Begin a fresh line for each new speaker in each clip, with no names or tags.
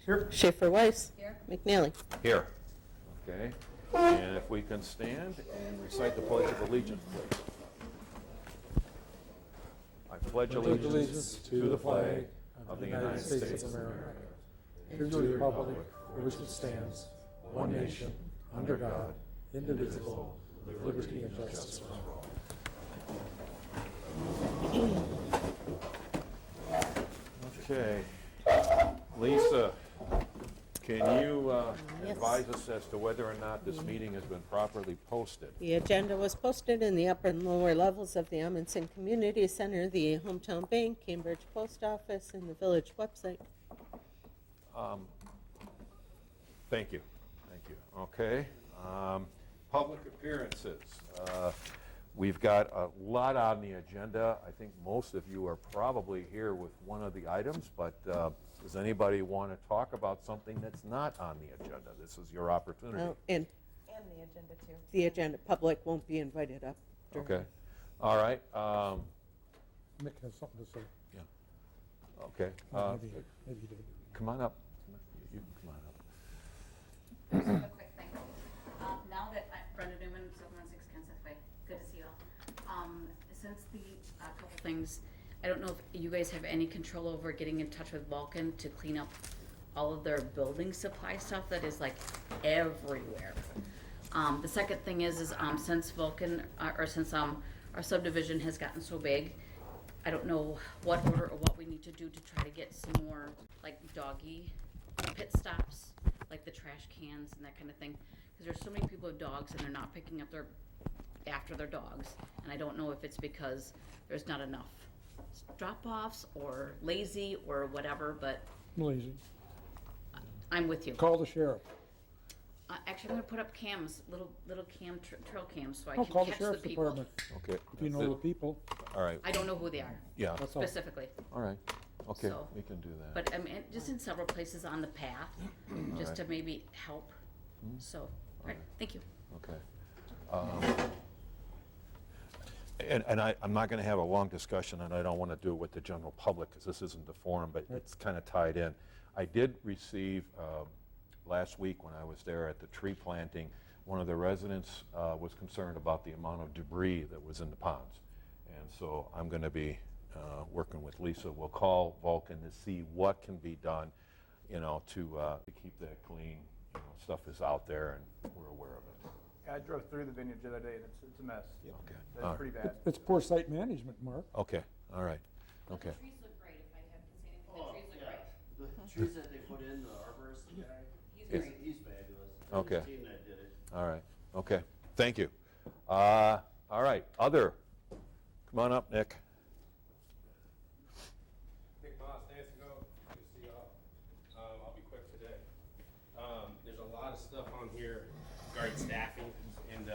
Here.
Schaefer Weiss.
Here.
McNally.
Here. Okay. And if we can stand and recite the Pledge of Allegiance, please. I pledge allegiance to the flag of the United States of America,
To the republic for which it stands, one nation, under God, indivisible, with liberty and justice for all.
Okay. Lisa, can you
Yes.
advise us as to whether or not this meeting has been properly posted?
The agenda was posted in the upper and lower levels of the Amundsen Community Center, the Hometown Bank, Cambridge Post Office, and the village website.
Thank you. Thank you. Okay. Public appearances. We've got a lot on the agenda. I think most of you are probably here with one of the items, but does anybody want to talk about something that's not on the agenda? This is your opportunity.
And
And the agenda too.
the agenda, public won't be invited up. during-
Okay. All right.
Nick has something to say.
Yeah. Okay.
Maybe he did.
Come on up. You can come on up.
Just a quick thing. Now that Brenda Newman, 716 Kansas Way, good to see you all. Since the couple things, I don't know if you guys have any control over getting in touch with Vulcan to clean up all of their building supply stuff that is like everywhere. The second thing is since Vulcan, or since our subdivision has gotten so big, I don't know what order or what we need to do to try to get some more like doggy pit stops, like the trash cans and that kind of thing. Because there's so many people with dogs and they're not picking up after their dogs. And I don't know if it's because there's not enough drop-offs or lazy or whatever, but
Lazy.
I'm with you.
Call the sheriff.
Actually, I'm gonna put up cams, little trail cams, so I
Oh,
can
call the
catch the
sheriff's
people.
department.
Okay.
If you know the people.
All right.
I don't know who they are
Yeah.
That's all.
specifically,
All right. Okay.
So-
We can do that.
but just in several places on the path, just to maybe help. So, all right, thank you.
Okay. And I'm not going to have a long discussion, and I don't want to do it with the general public because this isn't the forum, but it's kind of tied in. I did receive, last week when I was there at the tree planting, one of the residents was concerned about the amount of debris that was in the ponds. And so I'm going to be working with Lisa. We'll call Vulcan to see what can be done, to keep that clean. Stuff is out there, and we're aware of it.
I drove through the vineyard the other day, and it's a mess.
Okay. All
That's
right.
pretty bad.
It's poor site management, Mark.
Okay, all right, okay.
The trees look great, if I have to say anything, the trees look great.
The trees that they put in, the arborist guy,
He's
Yes.
great.
he's fabulous.
Okay.
His team that did it.
All right, okay, thank you. All right, other, come on up, Nick.
Nick Moss, Nancyville, good to see y'all. I'll be quick today. There's a lot of stuff on here regarding staffing, and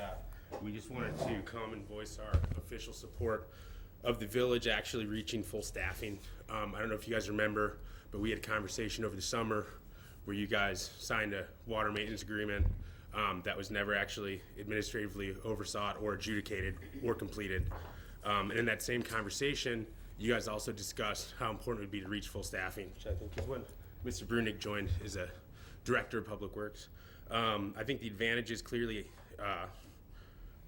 we just wanted to come and voice our official support of the village actually reaching full staffing. I don't know if you guys remember, but we had a conversation over the summer where you guys signed a water maintenance agreement that was never actually administratively oversaw or adjudicated or completed. And in that same conversation, you guys also discussed how important it would be to reach full staffing, which I think is when Mr. Brunig joined as a director of public works. I think the advantages clearly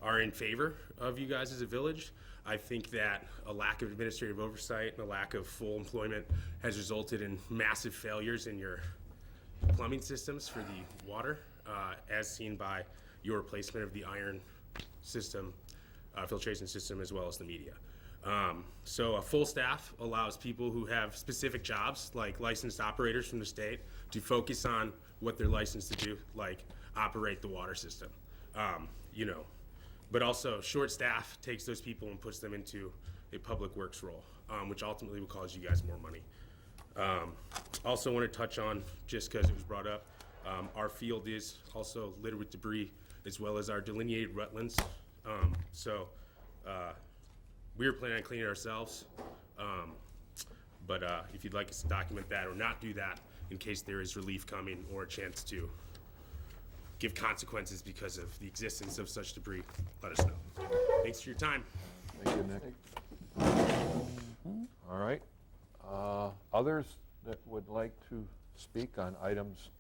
are in favor of you guys as a village. I think that a lack of administrative oversight and a lack of full employment has resulted in massive failures in your plumbing systems for the water, as seen by your replacement of the iron system, filtration system, as well as the media. So a full staff allows people who have specific jobs, like licensed operators from the state, to focus on what they're licensed to do, like operate the water system. But also short staff takes those people and puts them into a public works role, which ultimately will cause you guys more money. Also want to touch on, just because it was brought up, our field is also littered with debris, as well as our delineated wetlands. We were planning on cleaning it ourselves, but if you'd like us to document that or not do that in case there is relief coming or a chance to give consequences because of the existence of such debris, let us know. Thanks for your time.
Thank you, Nick. All right, others that would like to speak on items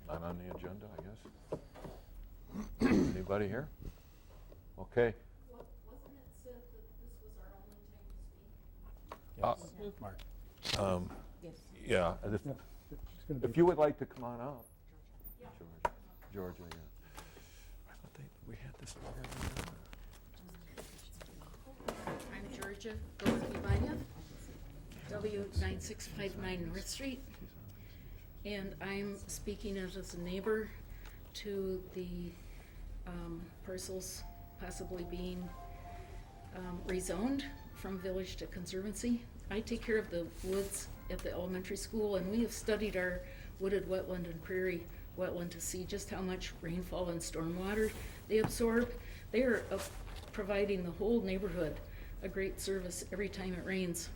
not on the agenda, I guess? Anybody here? Okay.
Wasn't it said that this was our only time to speak?
Yes, Mark.
Yes.
Yeah, and
Yeah, it's gonna
if
be-
you would like to come on up. Georgia, yeah. I thought we had this.
I'm Georgia Gorky-Vanya, W9659 North Street, and I'm speaking as a neighbor to the parcels possibly being rezoned from village to conservancy. I take care of the woods at the elementary school, and we have studied our wooded wetland and prairie wetland to see just how much rainfall and stormwater they absorb. They are providing the whole neighborhood a great service every time it rains.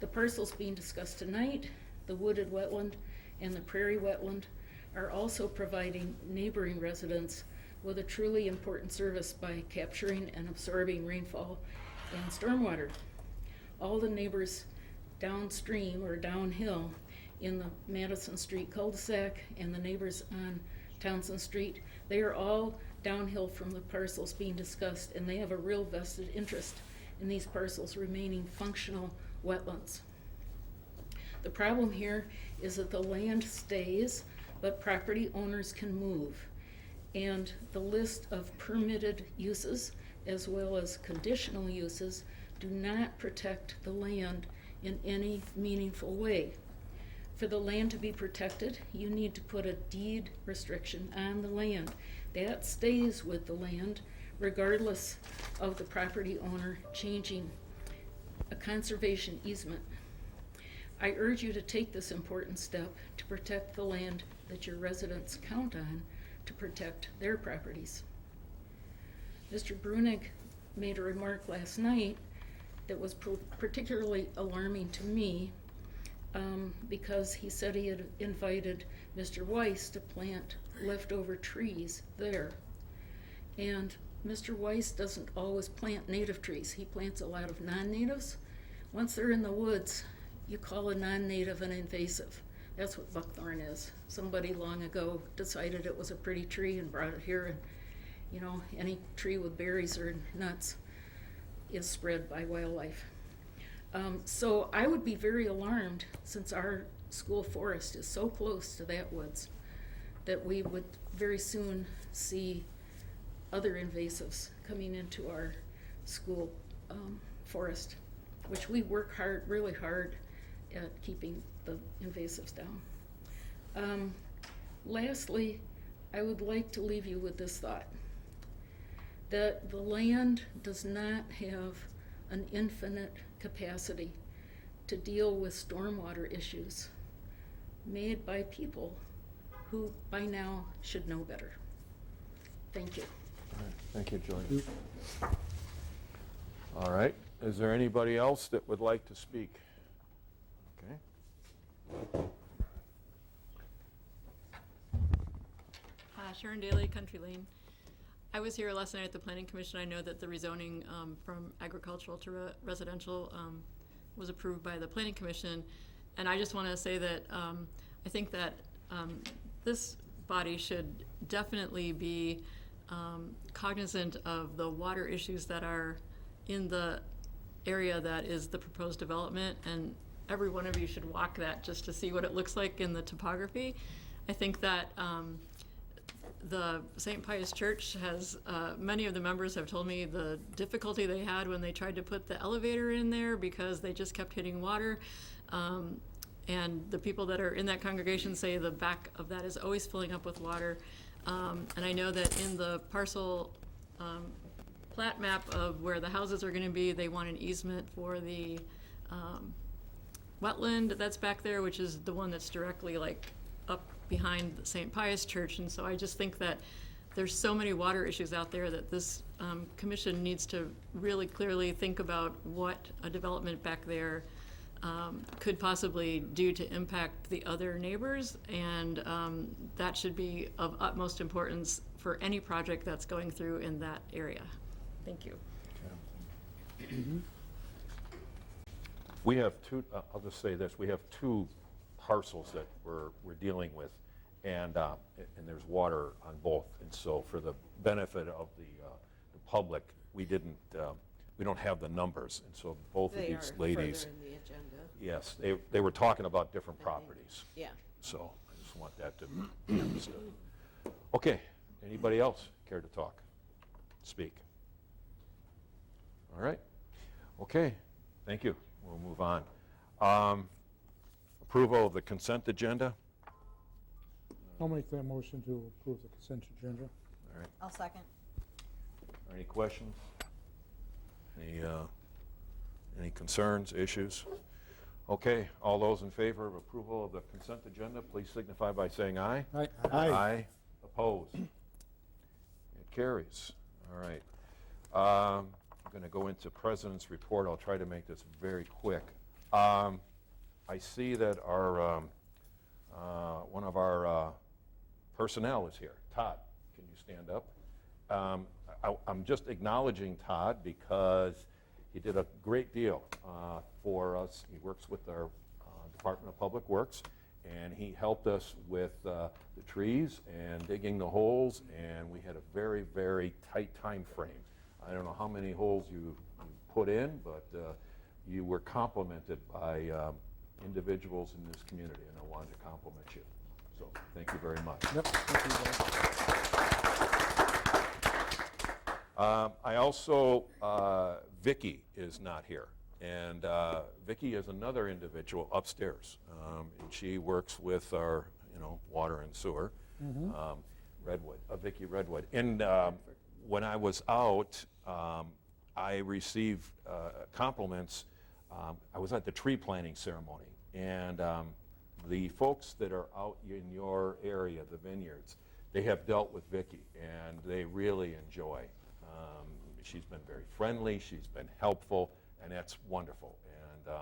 The parcels being discussed tonight, the wooded wetland and the prairie wetland, are also providing neighboring residents with a truly important service by capturing and absorbing rainfall and stormwater. All the neighbors downstream or downhill in the Madison Street cul-de-sac and the neighbors on Townsend Street, they are all downhill from the parcels being discussed, and they have a real vested interest in these parcels remaining functional wetlands. The problem here is that the land stays, but property owners can move. And the list of permitted uses as well as conditional uses do not protect the land in any meaningful way. For the land to be protected, you need to put a deed restriction on the land. That stays with the land regardless of the property owner changing a conservation easement. I urge you to take this important step to protect the land that your residents count on to protect their properties. Mr. Brunig made a remark last night that was particularly alarming to me because he said he had invited Mr. Weiss to plant leftover trees there. And Mr. Weiss doesn't always plant native trees. He plants a lot of non-natives. Once they're in the woods, you call a non-native an invasive. That's what buckthorn is. Somebody long ago decided it was a pretty tree and brought it here, and you know, any tree with berries or nuts is spread by wildlife. So I would be very alarmed, since our school forest is so close to that woods, that we would very soon see other invasives coming into our school forest, which we work hard, really hard at keeping the invasives down. Lastly, I would like to leave you with this thought, that the land does not have an infinite capacity to deal with stormwater issues made by people who by now should know better. Thank you.
All right, thank you, Georgia. All right, is there anybody else that would like to speak? Okay.
Sharon Daly, Country Lane. I was here last night at the Planning Commission. I know that the rezoning from agricultural to residential was approved by the Planning Commission. And I just want to say that I think that this body should definitely be cognizant of the water issues that are in the area that is the proposed development, and every one of you should walk that just to see what it looks like in the topography. I think that the St. Pius Church has, many of the members have told me the difficulty they had when they tried to put the elevator in there because they just kept hitting water. And the people that are in that congregation say the back of that is always filling up with water. And I know that in the parcel plat map of where the houses are going to be, they want an easement for the wetland that's back there, which is the one that's directly like up behind the St. Pius Church. And so I just think that there's so many water issues out there that this commission needs to really clearly think about what a development back there could possibly do to impact the other neighbors, and that should be of utmost importance for any project that's going through in that area. Thank you.
We have two, I'll just say this, we have two parcels that we're dealing with, and there's water on both. And so for the benefit of the public, we don't have the numbers. And so both of
They are
these
further
ladies,
in the agenda.
yes, they were talking about different
I think.
properties.
Yeah.
So I just want that to be understood. Okay, anybody else care to talk, speak? All right, okay, thank you. We'll move on. Approval of the consent agenda.
I'll make that motion to approve the consent agenda.
All right,
I'll second.
any questions? Any concerns, issues? Okay, all those in favor of approval of the consent agenda, please signify by saying aye.
Aye.
Aye. Opposed? It carries. All right. I'm going to go into President's report. I'll try to make this very quick. I see that our one of our personnel is here. Todd, can you stand up? I'm just acknowledging Todd because he did a great deal for us. He works with our Department of Public Works, and he helped us with the trees and digging the holes, and we had a very, very tight time frame. I don't know how many holes you put in, but you were complimented by individuals in this community, and I wanted to compliment you. So thank you very much.
Yep. Thank you, guys.
I also, Vicky is not here. And Vicky is another individual upstairs. And she works with our, water and sewer, Redwood, Vicky Redwood. And when I was out, I received compliments. I was at the tree planting ceremony. And the folks that are out in your area, the vineyards, they have dealt with Vicky, and they really enjoy. She's been very friendly, she's been helpful, and that's wonderful. And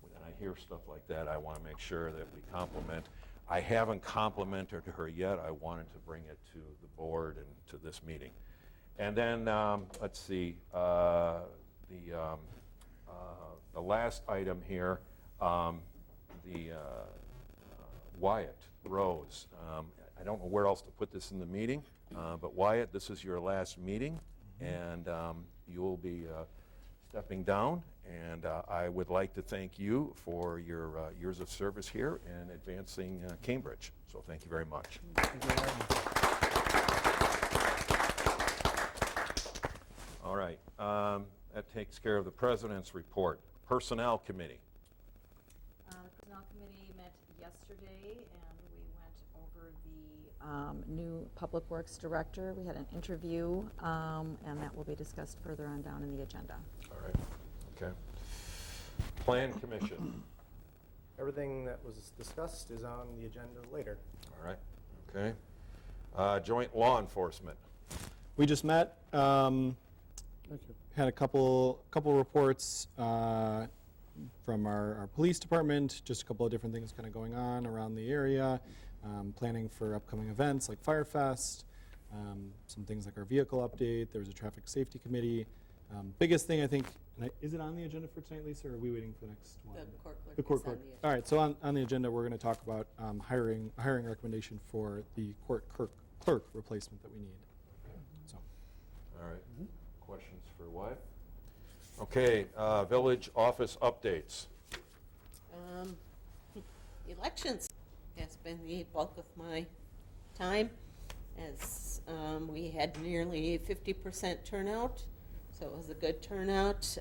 when I hear stuff like that, I want to make sure that we compliment. I haven't complimented her yet. I wanted to bring it to the board and to this meeting. And then, let's see, the last item here, Wyatt Rose. I don't know where else to put this in the meeting, but Wyatt, this is your last meeting, and you will be stepping down, and I would like to thank you for your years of service here and advancing Cambridge. So thank you very much. All right, that takes care of the President's report. Personnel Committee.
The Personnel Committee met yesterday, and we went over the new Public Works Director. We had an interview, and that will be discussed further on down in the agenda.
All right, okay. Plan Commission.
Everything that was discussed is on the agenda later.
All right, okay. Joint Law Enforcement.
We just met,
Thank you.
had a couple reports from our police department, just a couple of different things kind of going on around the area, planning for upcoming events like Firefest, some things like our vehicle update. There was a traffic safety committee. Biggest thing I think, is it on the agenda for tonight, Lisa, or are we waiting for the next one?
The court clerk is on the
All right, so on the agenda, we're going to talk about a hiring recommendation for the court clerk replacement that we need. So.
All right. Questions for Wyatt? Okay, village office updates.
Elections has been the bulk of my time, as we had nearly 50% turnout, so it was a good turnout.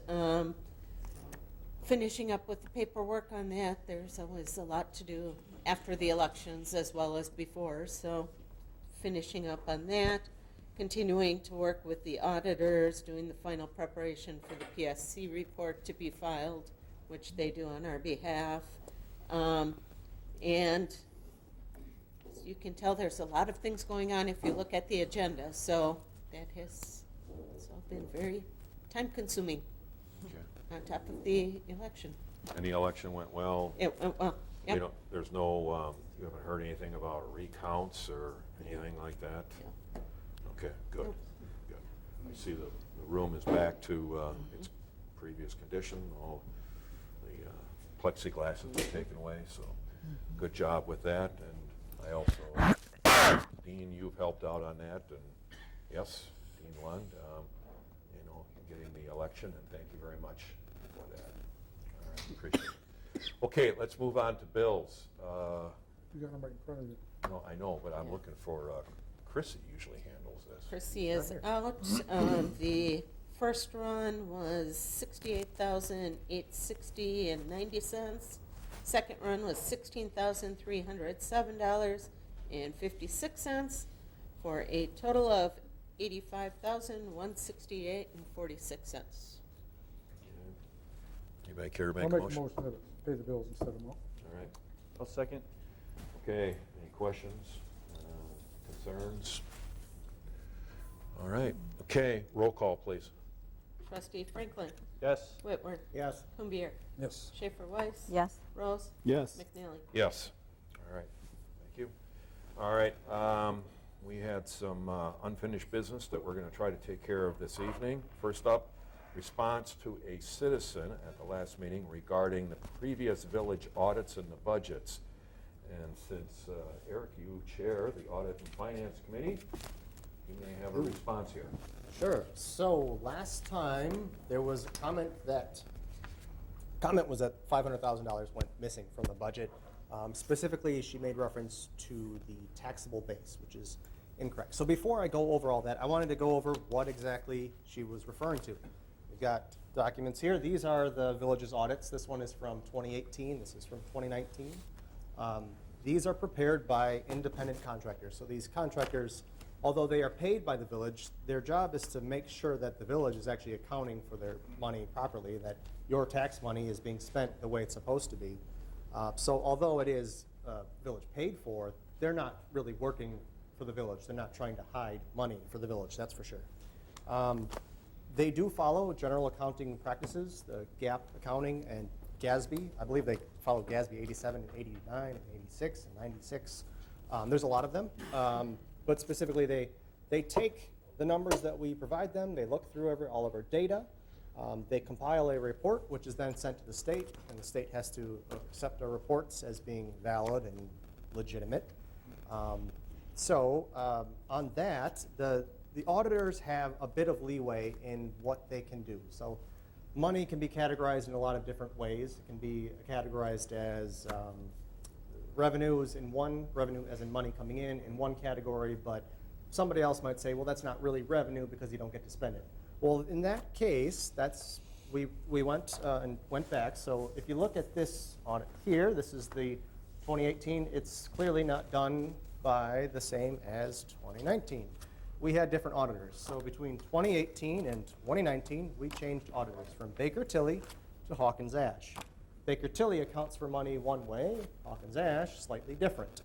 Finishing up with the paperwork on that, there's always a lot to do after the elections as well as before, so finishing up on that. Continuing to work with the auditors, doing the final preparation for the PSC report to be filed, which they do on our behalf. And as you can tell, there's a lot of things going on if you look at the agenda, so that has all been very time-consuming
Okay.
on top of the election.
And the election went well?
It went well,
We
yep.
don't, there's no, you haven't heard anything about recounts or anything like that? Okay, good, good. I see the room is back to its previous condition. All the plexiglass has been taken away, so good job with that, and I also, Dean, you've helped out on that, and yes, Dean Lund, you know, getting the election, and thank you very much for that. All right, appreciate it. Okay, let's move on to bills.
You got them right in front of you.
No, I know, but I'm
Yeah.
looking for, Chrissy usually handles this.
Chrissy is out. The first run was $68,860.90. Second run was $16,307.56 for a total of $85,168.46.
Anybody care to
I'll
make a
make a
motion?
motion to pay the bills and set them up.
All right.
I'll second.
Okay, any questions, concerns? All right, okay, roll call, please.
Trustee Franklin.
Yes.
Whitworth.
Yes.
Kumbier.
Yes.
Schaefer Weiss.
Yes.
Rose.
Yes.
McNally.
Yes. All right, thank you. All right, we had some unfinished business that we're going to try to take care of this evening. First up, response to a citizen at the last meeting regarding the previous village audits and the budgets. And since, Eric, you chair the Audit and Finance Committee, you may have a response here.
Sure. So last time, there was a comment was that $500,000 went missing from the budget. Specifically, she made reference to the taxable base, which is incorrect. So before I go over all that, I wanted to go over what exactly she was referring to. We've got documents here. These are the village's audits. This one is from 2018. This is from 2019. These are prepared by independent contractors. So these contractors, although they are paid by the village, their job is to make sure that the village is actually accounting for their money properly, that your tax money is being spent the way it's supposed to be. So although it is village paid for, they're not really working for the village. They're not trying to hide money for the village, that's for sure. They do follow general accounting practices, the GAAP accounting and GASB. I believe they follow GASB 87 and 89 and 86 and 96. There's a lot of them. But specifically, they take the numbers that we provide them, they look through all of our data, they compile a report, which is then sent to the state, and the state has to accept our reports as being valid and legitimate. On that, the auditors have a bit of leeway in what they can do. So money can be categorized in a lot of different ways. It can be categorized as revenues revenue as in money coming in one category, but somebody else might say, well, that's not really revenue because you don't get to spend it. Well, in that case, we went and went back. So if you look at this audit here, this is the 2018. It's clearly not done by the same as 2019. We had different auditors. So between 2018 and 2019, we changed auditors from Baker Tilly to Hawkins Ash. Baker Tilly accounts for money one way, Hawkins Ash slightly different.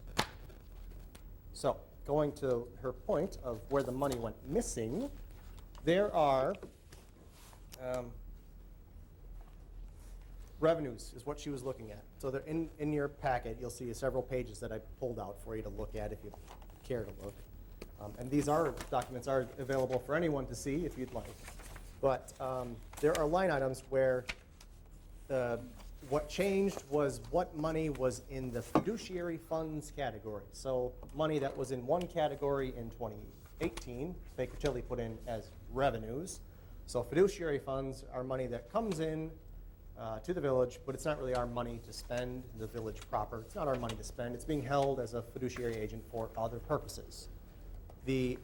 So going to her point of where the money went missing, there are revenues is what she was looking at. So they're in your packet. You'll see several pages that I pulled out for you to look at if you care to look. And these documents are available for anyone to see if you'd like. But there are line items where what changed was what money was in the fiduciary funds category. So money that was in one category in 2018, Baker Tilly put in as revenues. So fiduciary funds are money that comes in to the village, but it's not really our money to spend, the village proper. It's not our money to spend. It's being held as a fiduciary agent for other purposes. The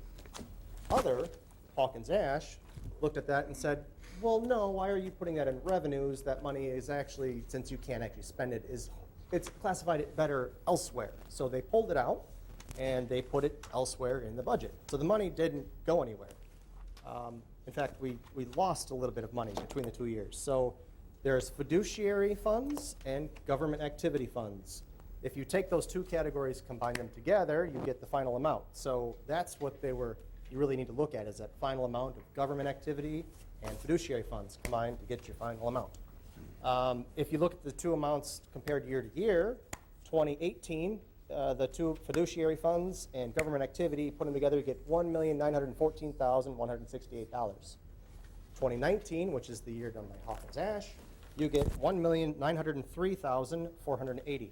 other, Hawkins Ash, looked at that and said, well, no, why are you putting that in revenues? That money is actually, since you can't actually spend it, it's classified it better elsewhere. So they pulled it out and they put it elsewhere in the budget. So the money didn't go anywhere. In fact, we lost a little bit of money between the 2 years. So there's fiduciary funds and government activity funds. If you take those two categories, combine them together, you get the final amount. So that's what you really need to look at, is that final amount of government activity and fiduciary funds combined to get your final amount. If you look at the two amounts compared year to year, 2018, the two fiduciary funds and government activity, put them together, you get $1,914,168. 2019, which is the year done by Hawkins Ash, you get $1,903,480.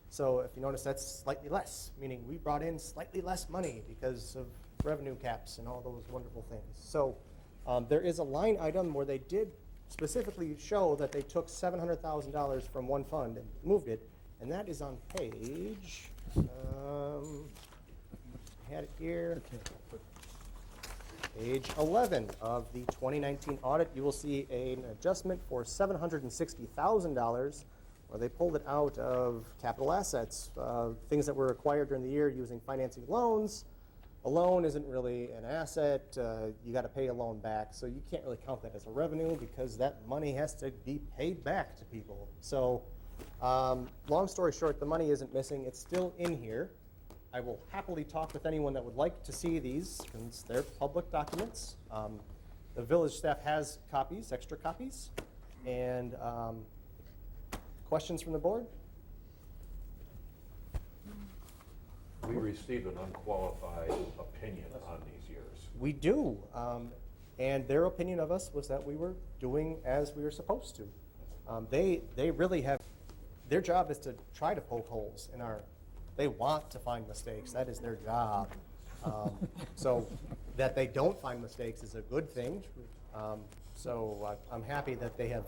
So if you notice, that's slightly less, meaning we brought in slightly less money because of revenue caps and all those wonderful things. So there is a line item where they did specifically show that they took $700,000 from one fund and moved it, and that is on page, I had it here. Page 11 of the 2019 audit, you will see an adjustment for $760,000 where they pulled it out of capital assets, things that were acquired during the year using financing loans. A loan isn't really an asset. You got to pay a loan back, so you can't really count that as a revenue because that money has to be paid back to people. So long story short, the money isn't missing. It's still in here. I will happily talk with anyone that would like to see these, since they're public documents. The village staff has copies, extra copies, and questions from the board?
We received an unqualified opinion on these years.
We do, and their opinion of us was that we were doing as we were supposed to. They really have, their job is to try to poke holes in our, they want to find mistakes. That is their job. So that they don't find mistakes is a good thing. So I'm happy that they have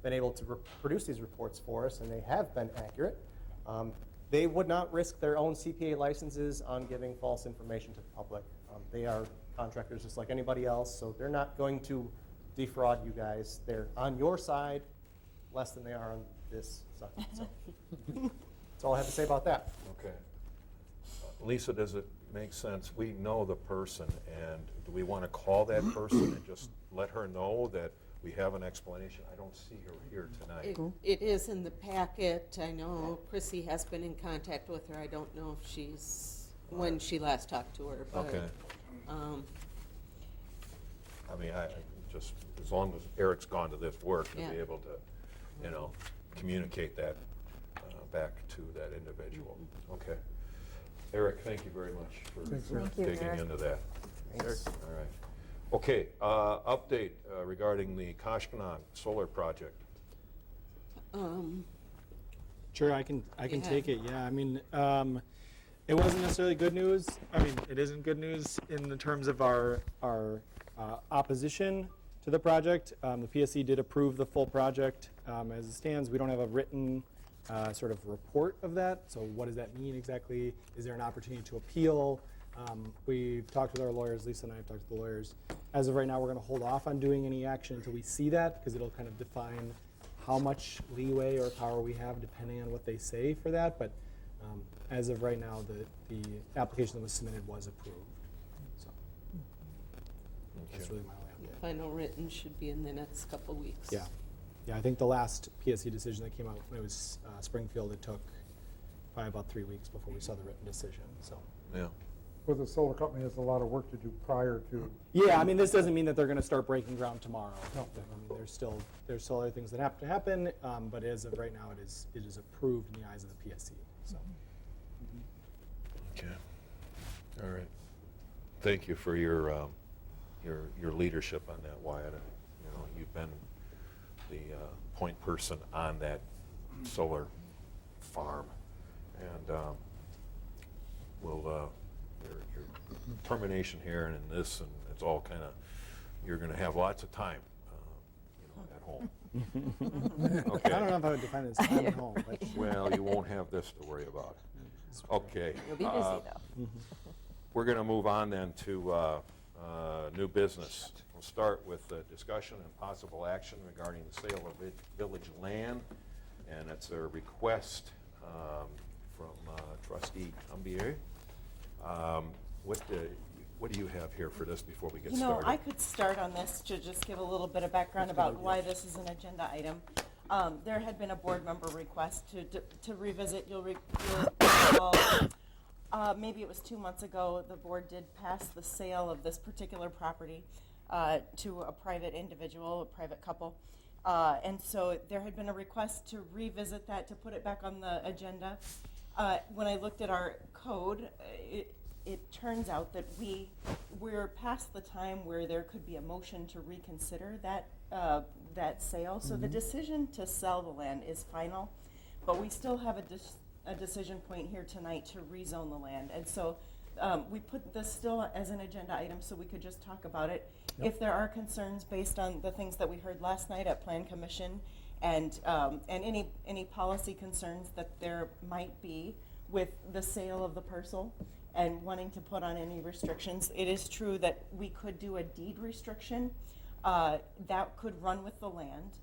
been able to produce these reports for us, and they have been accurate. They would not risk their own CPA licenses on giving false information to the public. They are contractors just like anybody else, so they're not going to defraud you guys. They're on your side less than they are on this side. So that's all I have to say about that.
Okay. Lisa, does it make sense? We know the person, and do we want to call that person and just let her know that we have an explanation? I don't see her here tonight.
It is in the packet. I know Chrissy has been in contact with her. I don't know if when she last talked to her, but.
Okay. I mean, I just, as long as Eric's gone to this work, to
Yeah.
be able to, communicate that back to that individual. Okay. Eric, thank you very much for digging into that.
Thanks.
All right. Okay, update regarding the Koshkonong solar project.
Sure, I can
Yeah.
take it. Yeah, I mean, it wasn't necessarily good news. I mean, it isn't good news in the terms of our opposition to the project. The PSC did approve the full project as it stands. We don't have a written sort of report of that. So what does that mean exactly? Is there an opportunity to appeal? We've talked with our lawyers. Lisa and I have talked to the lawyers. As of right now, we're going to hold off on doing any action until we see that, because it'll kind of define how much leeway or power we have depending on what they say for that. But as of right now, the application that was submitted was approved. So that's really my only update.
Final written should be in the next couple weeks.
Yeah. Yeah, I think the last PSC decision that came out, when it was Springfield, it took probably about 3 weeks before we saw the written decision. So.
Yeah.
Well, the solar company has a lot of work to do prior to.
Yeah, I mean, this doesn't mean that they're going to start breaking ground tomorrow.
No.
I mean, there's still other things that have to happen, but as of right now, it is approved in the eyes of the PSC. So.
Okay. All right. Thank you for your leadership on that, Wyatt. You've been the point person on that solar farm, and your termination here and in this, and it's all kind of, you're going to have lots of time, at home. Okay.
I don't know if I would define it as time at home, but
Well, you won't have this to worry about. Okay.
You'll be busy, though.
We're going to move on then to new business. We'll start with discussion and possible action regarding the sale of village land, and it's a request from trustee Cambier. What do you have here for this before we get started?
I could start on this to just give a little bit of background about why this is an agenda item. There had been a board member request to revisit. You'll recall, maybe it was 2 months ago, the board did pass the sale of this particular property to a private individual, a private couple. And so there had been a request to revisit that, to put it back on the agenda. When I looked at our code, it turns out that we're past the time where there could be a motion to reconsider that sale. So the decision to sell the land is final, but we still have a decision point here tonight to rezone the land. And so we put this still as an agenda item so we could just talk about it.
Yep.
If there are concerns based on the things that we heard last night at Plan Commission and any policy concerns that there might be with the sale of the parcel and wanting to put on any restrictions, it is true that we could do a deed restriction that could run with the land.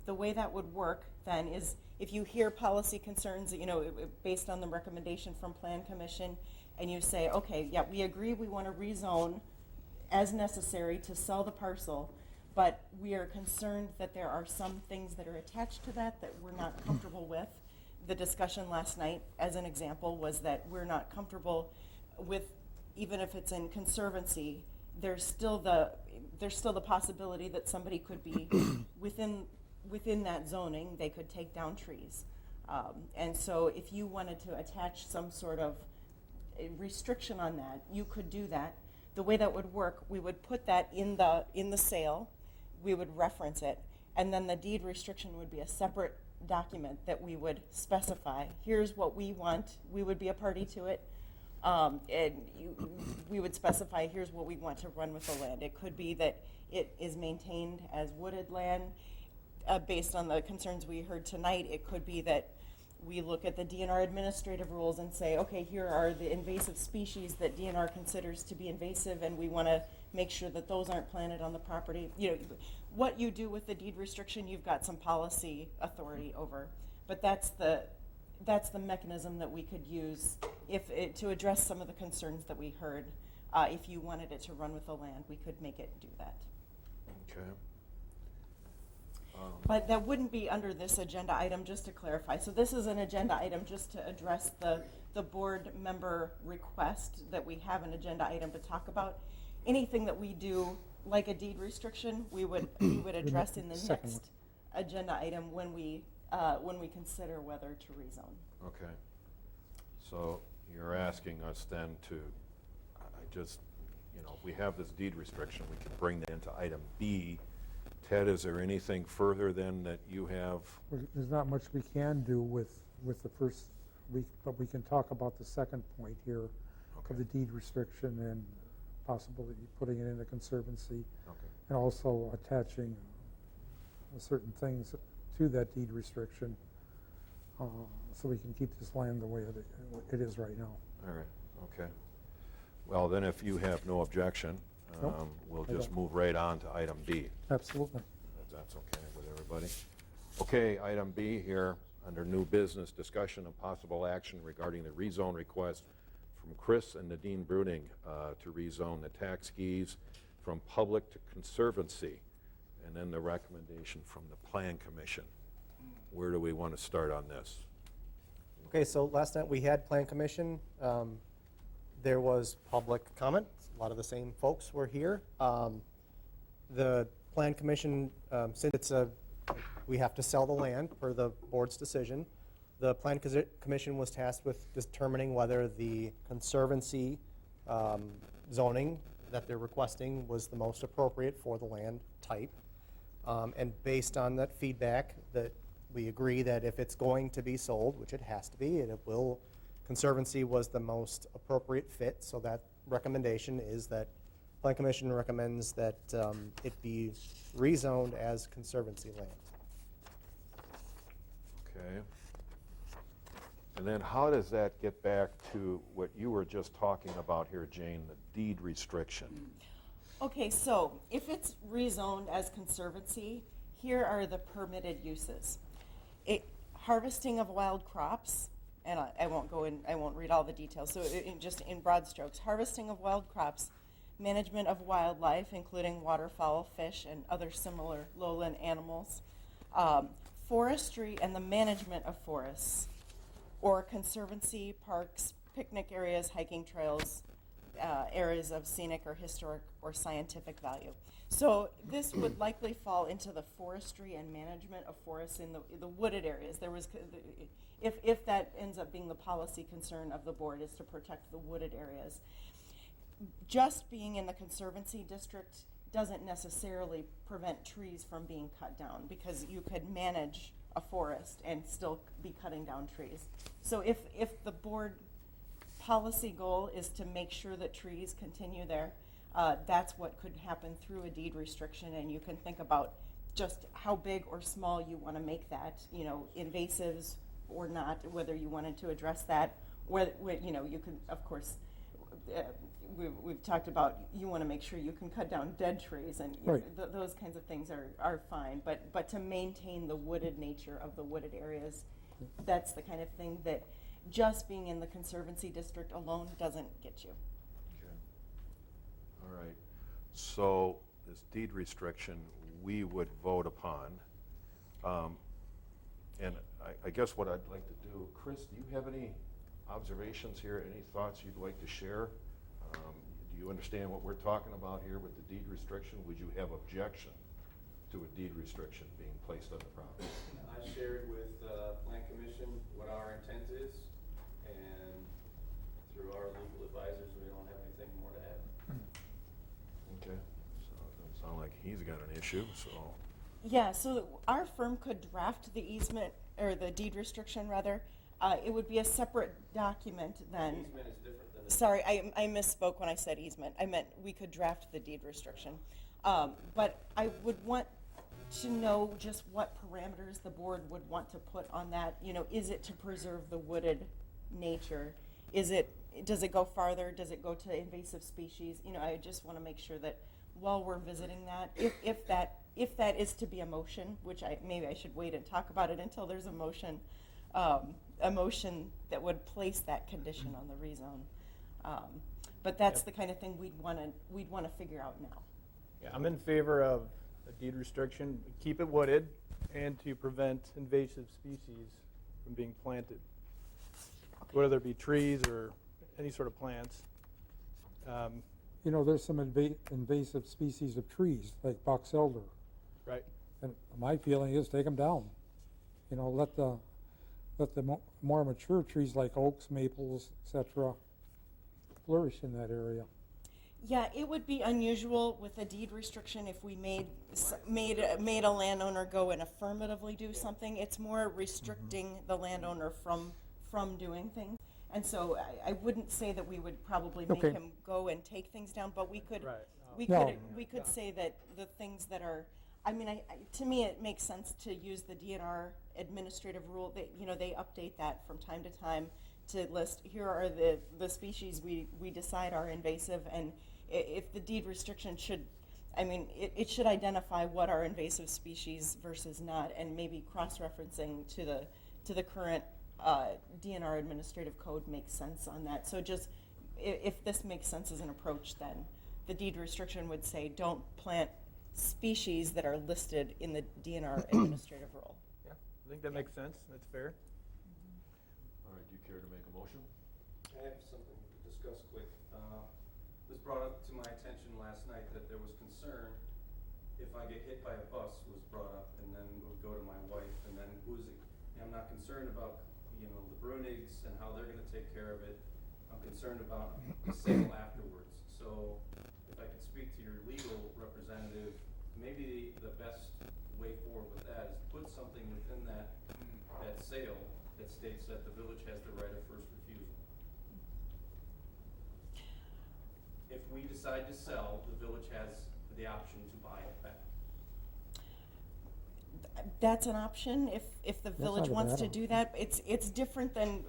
The way that would work then is if you hear policy concerns, based on the recommendation from Plan Commission, and you say, okay, yeah, we agree we want to rezone as necessary to sell the parcel, but we are concerned that there are some things that are attached to that we're not comfortable with. The discussion last night, as an example, was that we're not comfortable with, even if it's in conservancy, there's still the possibility that somebody could be within that zoning, they could take down trees. And so if you wanted to attach some sort of a restriction on that, you could do that. The way that would work, we would put that in the sale, we would reference it, and then the deed restriction would be a separate document that we would specify. Here's what we want. We would be a party to it. We would specify here's what we want to run with the land. It could be that it is maintained as wooded land. Based on the concerns we heard tonight, it could be that we look at the DNR administrative rules and say, okay, here are the invasive species that DNR considers to be invasive, and we want to make sure that those aren't planted on the property. What you do with the deed restriction, you've got some policy authority over, but that's the mechanism that we could use to address some of the concerns that we heard. If you wanted it to run with the land, we could make it do that.
Okay.
But that wouldn't be under this agenda item, just to clarify. So this is an agenda item just to address the board member request that we have an agenda item to talk about. Anything that we do, like a deed restriction, we would address in the next agenda item when we consider whether to rezone.
Okay. So you're asking us then to, if we have this deed restriction, we can bring that into item B. Ted, is there anything further then that you have?
There's not much we can do with the first week, but we can talk about the second point here of the deed restriction and possibly putting it in the conservancy, and also attaching certain things to that deed restriction, so we can keep this land the way it is right now.
All right, okay. Well, then if you have no objection,
Nope,
we'll
I
just
don't.
move right on to item B.
Absolutely.
If that's okay with everybody. Okay, item B here, under new business, discussion of possible action regarding the rezone request from Chris and Nadine Bruning to rezone the tax keys from public to conservancy, and then the recommendation from the Plan Commission. Where do we want to start on this?
Okay, so last night we had Plan Commission. There was public comment. A lot of the same folks were here. The Plan Commission, since we have to sell the land per the board's decision, the Plan Commission was tasked with determining whether the conservancy zoning that they're requesting was the most appropriate for the land type. And based on that feedback, that we agree that if it's going to be sold, which it has to be, and it will, conservancy was the most appropriate fit. So that recommendation is that Plan Commission recommends that it be rezoned as conservancy land.
Okay. And then how does that get back to what you were just talking about here, Jane, the deed restriction?
Okay, so if it's rezoned as conservancy, here are the permitted uses. Harvesting of wild crops, and I won't read all the details, so just in broad strokes, harvesting of wild crops, management of wildlife, including waterfowl, fish, and other similar lowland animals, forestry and the management of forests, or conservancy, parks, picnic areas, hiking trails, areas of scenic or historic or scientific value. So this would likely fall into the forestry and management of forests in the wooded areas. There was, if that ends up being the policy concern of the board, is to protect the wooded areas. Just being in the conservancy district doesn't necessarily prevent trees from being cut down, because you could manage a forest and still be cutting down trees. So if the board policy goal is to make sure that trees continue there, that's what could happen through a deed restriction, and you can think about just how big or small you want to make that, you know, invasives or not, whether you wanted to address that, whether, you know, you can, of course, we've talked about you want to make sure you can cut down dead trees, and
Right.
those kinds of things are fine, but to maintain the wooded nature of the wooded areas, that's the kind of thing that just being in the Conservancy District alone doesn't get you.
Okay. All right. So this deed restriction, we would vote upon. And I guess what I'd like to do, Chris, do you have any observations here, any thoughts you'd like to share? Do you understand what we're talking about here with the deed restriction? Would you have objection to a deed restriction being placed on the property?
I shared with Plan Commission what our intent is, and through our legal advisors, we don't have anything more to add.
Okay, so it doesn't sound like he's got an issue, so.
Yeah, so our firm could draft the easement, or the deed restriction rather. It would be a separate document then.
Easement is different than.
Sorry, I misspoke when I said easement. I meant we could draft the deed restriction. But I would want to know just what parameters the board would want to put on that. You know, is it to preserve the wooded nature? Does it go farther? Does it go to invasive species? You know, I just want to make sure that while we're visiting that, if that is to be a motion, which maybe I should wait and talk about it until there's a motion that would place that condition on the rezone. But that's the kind of thing we'd want to figure out now.
Yeah, I'm in favor of a deed restriction, keep it wooded, and to prevent invasive species from being planted. Whether it be trees or any sort of plants.
You know, there's some invasive species of trees, like box elder.
Right.
And my feeling is take them down. You know, let the more mature trees like oaks, maples, etc., flourish in that area.
Yeah, it would be unusual with a deed restriction if we made a landowner go and affirmatively do something. It's more restricting the landowner from doing things. And so I wouldn't say that we would probably make
Okay.
him go and take things down, but we could
No.
we could say that the things that are, I mean, to me it makes sense to use the DNR administrative rule. They update that from time to time to list, here are the species we decide are invasive, and if the deed restriction should, I mean, it should identify what are invasive species versus not, and maybe cross-referencing to the current DNR administrative code makes sense on that. So just, if this makes sense as an approach, then the deed restriction would say don't plant species that are listed in the DNR administrative rule.
Yeah, I think that makes sense. That's fair.
All right, do you care to make a motion?
I have something to discuss quick. It was brought up to my attention last night that there was concern if I get hit by a bus was brought up, and then it would go to my wife, and then who's it? I'm not concerned about, the Brunigs and how they're gonna take care of it. I'm concerned about the sale afterwards. So if I could speak to your legal representative, maybe the best way forward with that is put something within that sale that states that the village has the right of first refusal. If we decide to sell, the village has the option to buy it back.
That's an option if the village
not a
wants
bad
to
option.
do that. It's different than,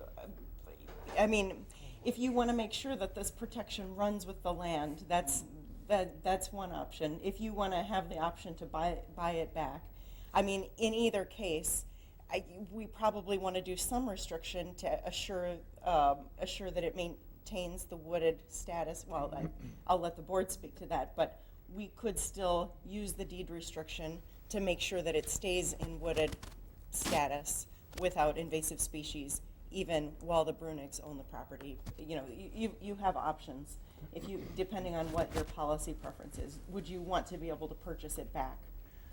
I mean, if you want to make sure that this protection runs with the land, that's one option. If you want to have the option to buy it back, I mean, in either case, we probably want to do some restriction to assure that it maintains the wooded status. Well, I'll let the board speak to that, but we could still use the deed restriction to make sure that it stays in wooded status without invasive species, even while the Brunigs own the property. You have options. If you, depending on what your policy preference is, would you want to be able to purchase it back?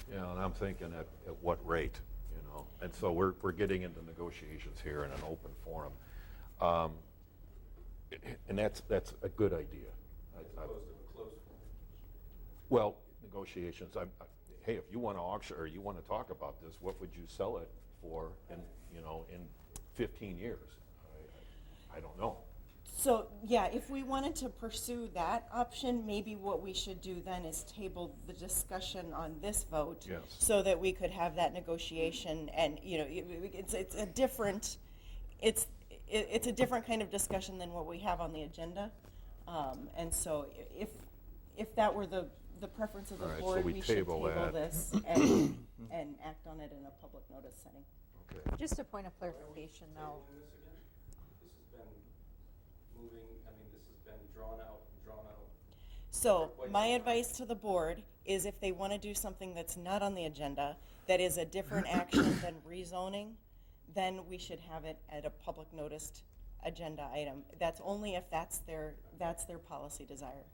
Yeah, and I'm thinking at what rate, and so we're getting into negotiations here in an open forum. And that's a good idea.
As opposed to a closed one.
Well, negotiations, hey, if you want to auction, or you want to talk about this, what would you sell it for in 15 years? I don't know.
So, yeah, if we wanted to pursue that option, maybe what we should do then is table the discussion on this vote.
Yes.
So that we could have that negotiation and, you know, it's a different, it's a different kind of discussion than what we have on the agenda. And so if that were the preference of the
All right, so
board,
we
we should
table
table
that.
this and act on it in a public notice setting.
Okay.
Just a point of clarification, though.
Tabling this again? This has been moving, I mean, this has been drawn out and drawn out.
So my advice to the board is if they want to do something that's not on the agenda, that is a different action than rezoning, then we should have it at a public noticed agenda item. That's only if that's their policy desire.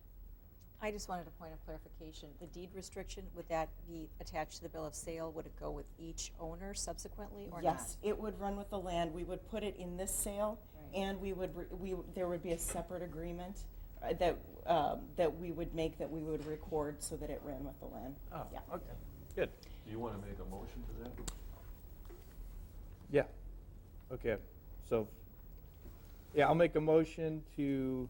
I just wanted a point of clarification. The deed restriction, would that be attached to the bill of sale? Would it go with each owner subsequently or not?
Yes, it would run with the land. We would put it in this sale,
Right.
and there would be a separate agreement that we would make, that we would record so that it ran with the land.
Oh,
Yeah.
okay, good.
Do you want to make a motion to that?
Yeah, okay, so, yeah, I'll make a motion to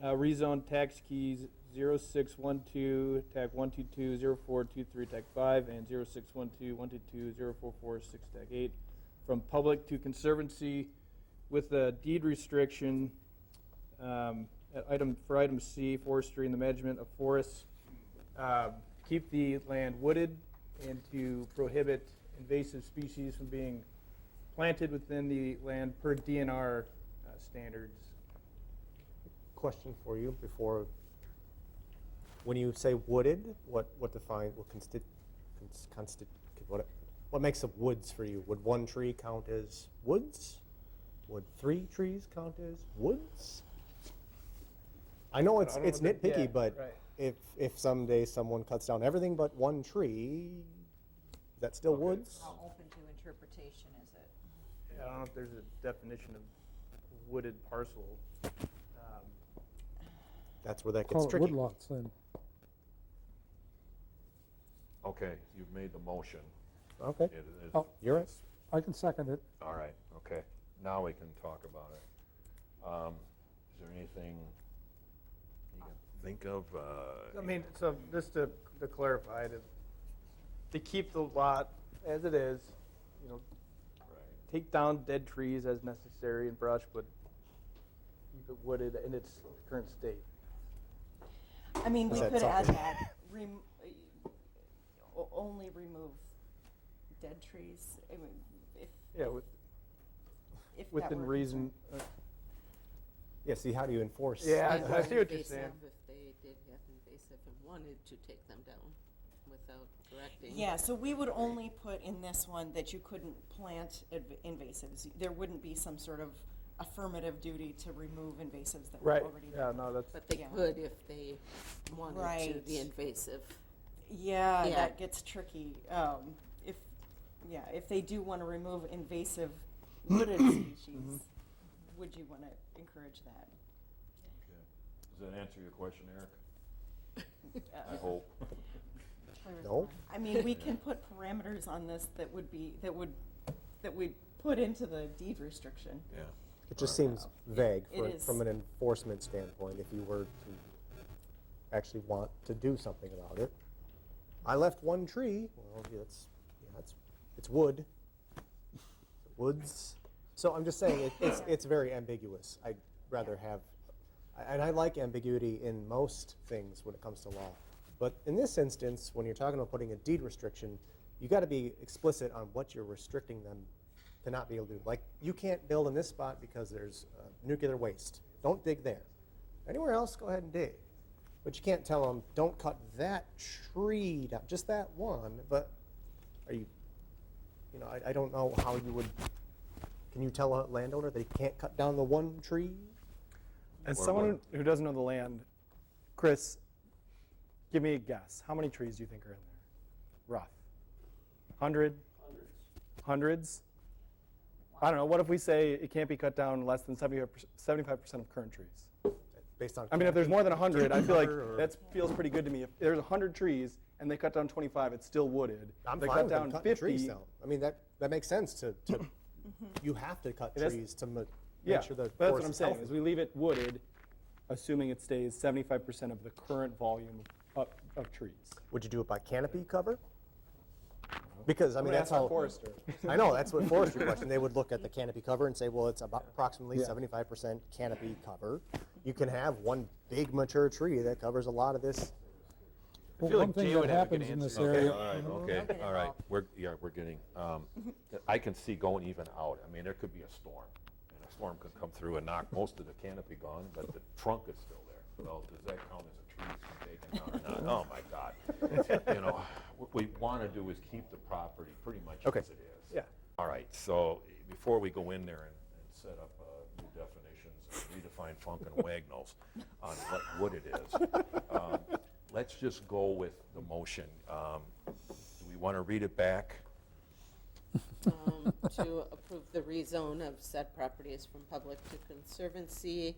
rezone tax keys 0612, tag 122, 0423, tag 5, and 0612, 122, 0446, tag 8, from public to conservancy with a deed restriction at item C, forestry and the management of forests. Keep the land wooded and to prohibit invasive species from being planted within the land per DNR standards.
Question for you before, when you say wooded, what makes up woods for you? Would one tree count as woods? Would 3 trees count as woods? I know it's
I don't know that-
nitpicky,
yeah,
but
right.
if someday someone cuts down everything but one tree, is that still woods?
How open to interpretation is it?
I don't know if there's a definition of wooded parcel.
That's where that gets
Call it
tricky.
woodlots then.
Okay, you've made the motion.
Okay,
It is-
Oh.
you're right.
I can second it.
All right, okay. Now we can talk about it. Is there anything you can think of?
I mean, so just to clarify, to keep the lot as it is, you know,
Right.
take down dead trees as necessary and brush, but keep it wooded in its current state.
I mean, we
Is that
could add
something?
that, only remove dead trees. I mean,
Yeah,
if that
within
were
reason.
Yeah, see, how do you enforce?
Yeah,
And
I see what you're
invasive
saying.
If they did have invasive and wanted to take them down without correcting.
Yeah, so we would only put in this one that you couldn't plant invasives. There wouldn't be some sort of affirmative duty to remove invasives that were
Right,
already
yeah,
there.
no, that's,
But they
Yeah.
could if they wanted to
Right.
be invasive.
Yeah,
Yeah.
that gets tricky. If they do want to remove invasive wooded species, would you want to encourage that?
Okay. Does that answer your question, Eric? I
Uh,
hope.
No?
I mean, we can put parameters on this that we put into the deed restriction.
Yeah.
It just seems vague
It is.
from an enforcement standpoint, if you were to actually want to do something about it. I left one tree, well, it's wood. Woods. So I'm just saying, it's very ambiguous. I'd rather have, and I like ambiguity in most things when it comes to law. But in this instance, when you're talking about putting a deed restriction, you got to be explicit on what you're restricting them to not be able to do. Like, you can't build in this spot because there's nuclear waste. Don't dig there. Anywhere else, go ahead and dig. But you can't tell them, don't cut that tree down, just that one. But are you, I don't know how you would, can you tell a landowner that he can't cut down the one tree?
as
Or
someone
what?
who doesn't know the land, Chris, give me a guess. How many trees do you think are in there? Rough. 100? Hundreds? I don't know. What if we say it can't be cut down less than 75% of current trees?
Based on.
I mean, if there's more than 100, I feel like
Or-
that feels pretty good to me. If there's 100 trees and they cut down 25, it's still wooded.
I'm
If they
fine
cut
with them
down
cutting trees
50,
down. I mean, that makes sense to you have to cut
It is-
trees to make
Yeah,
sure the
That's what
forest
I'm
is
saying,
healthy.
is we leave it wooded, assuming it stays 75% of the current volume of trees.
Would you do it by canopy cover? Because, I mean,
I'm gonna
that's
ask our
how.
forester.
I know, that's what forestry question. They would look at the canopy cover and say, well, it's about approximately
Yeah.
75% canopy cover. You can have one big mature tree that covers a lot of this.
Well,
feel
one
like
thing
Jay
that
would have a good
happens in this
answer.
area,
Okay, all right. We're getting, I can see going even out. I mean, there could be a storm, and a storm could come through and knock most of the canopy gone, but the trunk is still there. Well, does that count as a tree that's been taken down or not? Oh, my God. You know, what we want to do is keep the property pretty much
Okay.
as it is.
Yeah.
All right, so before we go in there and set up new definitions and redefine funk and wagnalls on what wood it is, let's just go with the motion. Do we want to read it back?
To approve the rezone of said properties from public to conservancy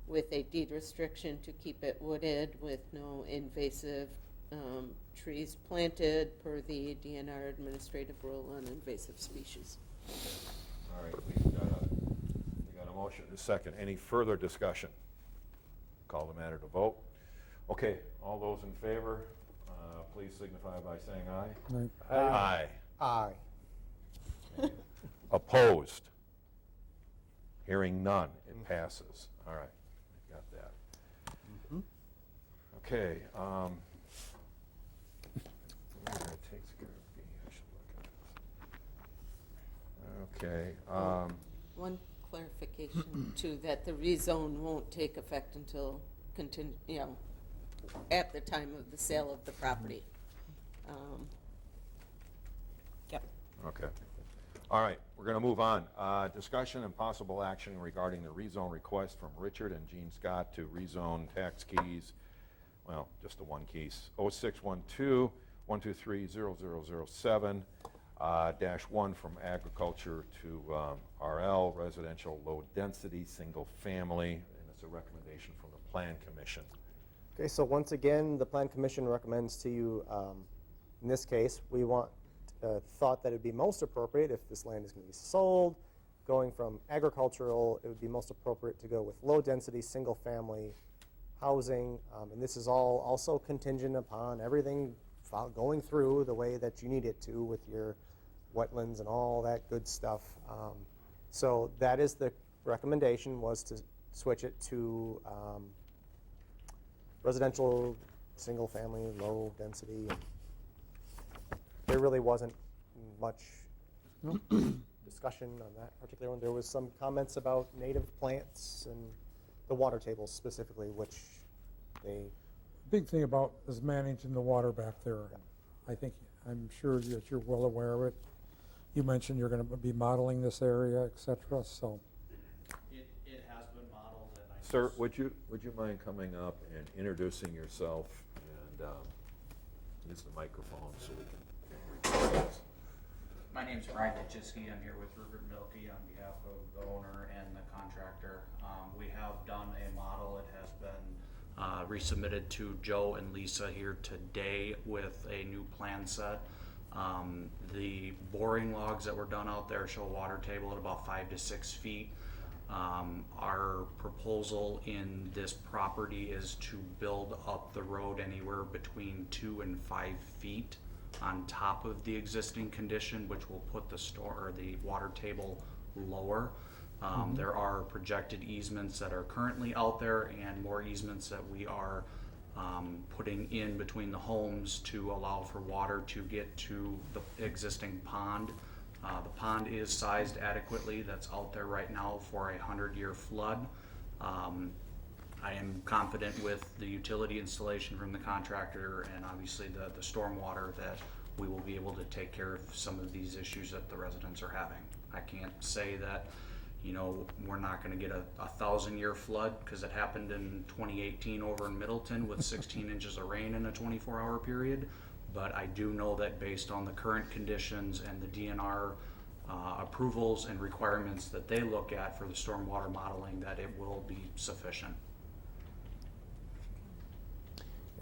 with a deed restriction to keep it wooded with no invasive trees planted per the DNR administrative rule on invasive species.
All right, we got a motion, a second. Any further discussion? Call the matter to vote. Okay, all those in favor, please signify by saying aye.
right?
Aye.
Aye.
Opposed? Hearing none, it passes. All right, got that. Okay. Where that takes care of B, I should look at this. Okay.
One clarification too, that the rezone won't take effect until at the time of the sale of the property.
Yep.
Okay. All right, we're going to move on. Discussion and possible action regarding the rezone request from Richard and Jean Scott to rezone tax keys, well, just the one keys, 0612-123-0007, -1 from agriculture to RL, residential low density, single family, and it's a recommendation from the Plan Commission.
Okay, so once again, the Plan Commission recommends to you, in this case, we thought that it would be most appropriate if this land is going to be sold. Going from agricultural, it would be most appropriate to go with low-density, single-family housing. And this is all also contingent upon everything going through the way that you need it to with your wetlands and all that good stuff. So that is the recommendation, was to switch it to residential, single-family, low-density. There really wasn't much discussion on that particular one. There was some comments about native plants and the water tables specifically, which they,
Big thing about is managing the water back there. I'm sure that you're well aware of it. You mentioned you're going to be modeling this area, et cetera, so.
It has been modeled, and I.
Sir, would you mind coming up and introducing yourself and use the microphone so we can record this?
My name's Brian Hitchiski. I'm here with Rupert Milkie on behalf of the owner and the contractor. We have done a model. It has been resubmitted to Joe and Lisa here today with a new plan set. The boring logs that were done out there show a water table at about 5 to 6 feet. Our proposal in this property is to build up the road anywhere between 2 and 5 feet on top of the existing condition, which will put the water table lower. There are projected easements that are currently out there and more easements that we are putting in between the homes to allow for water to get to the existing pond. The pond is sized adequately. That's out there right now for a 100-year flood. I am confident with the utility installation from the contractor and obviously the stormwater that we will be able to take care of some of these issues that the residents are having. I can't say that, we're not gonna get a 1,000-year flood, because it happened in 2018 over in Middleton with 16 inches of rain in a 24-hour period. But I do know that based on the current conditions and the DNR approvals and requirements that they look at for the stormwater modeling, that it will be sufficient.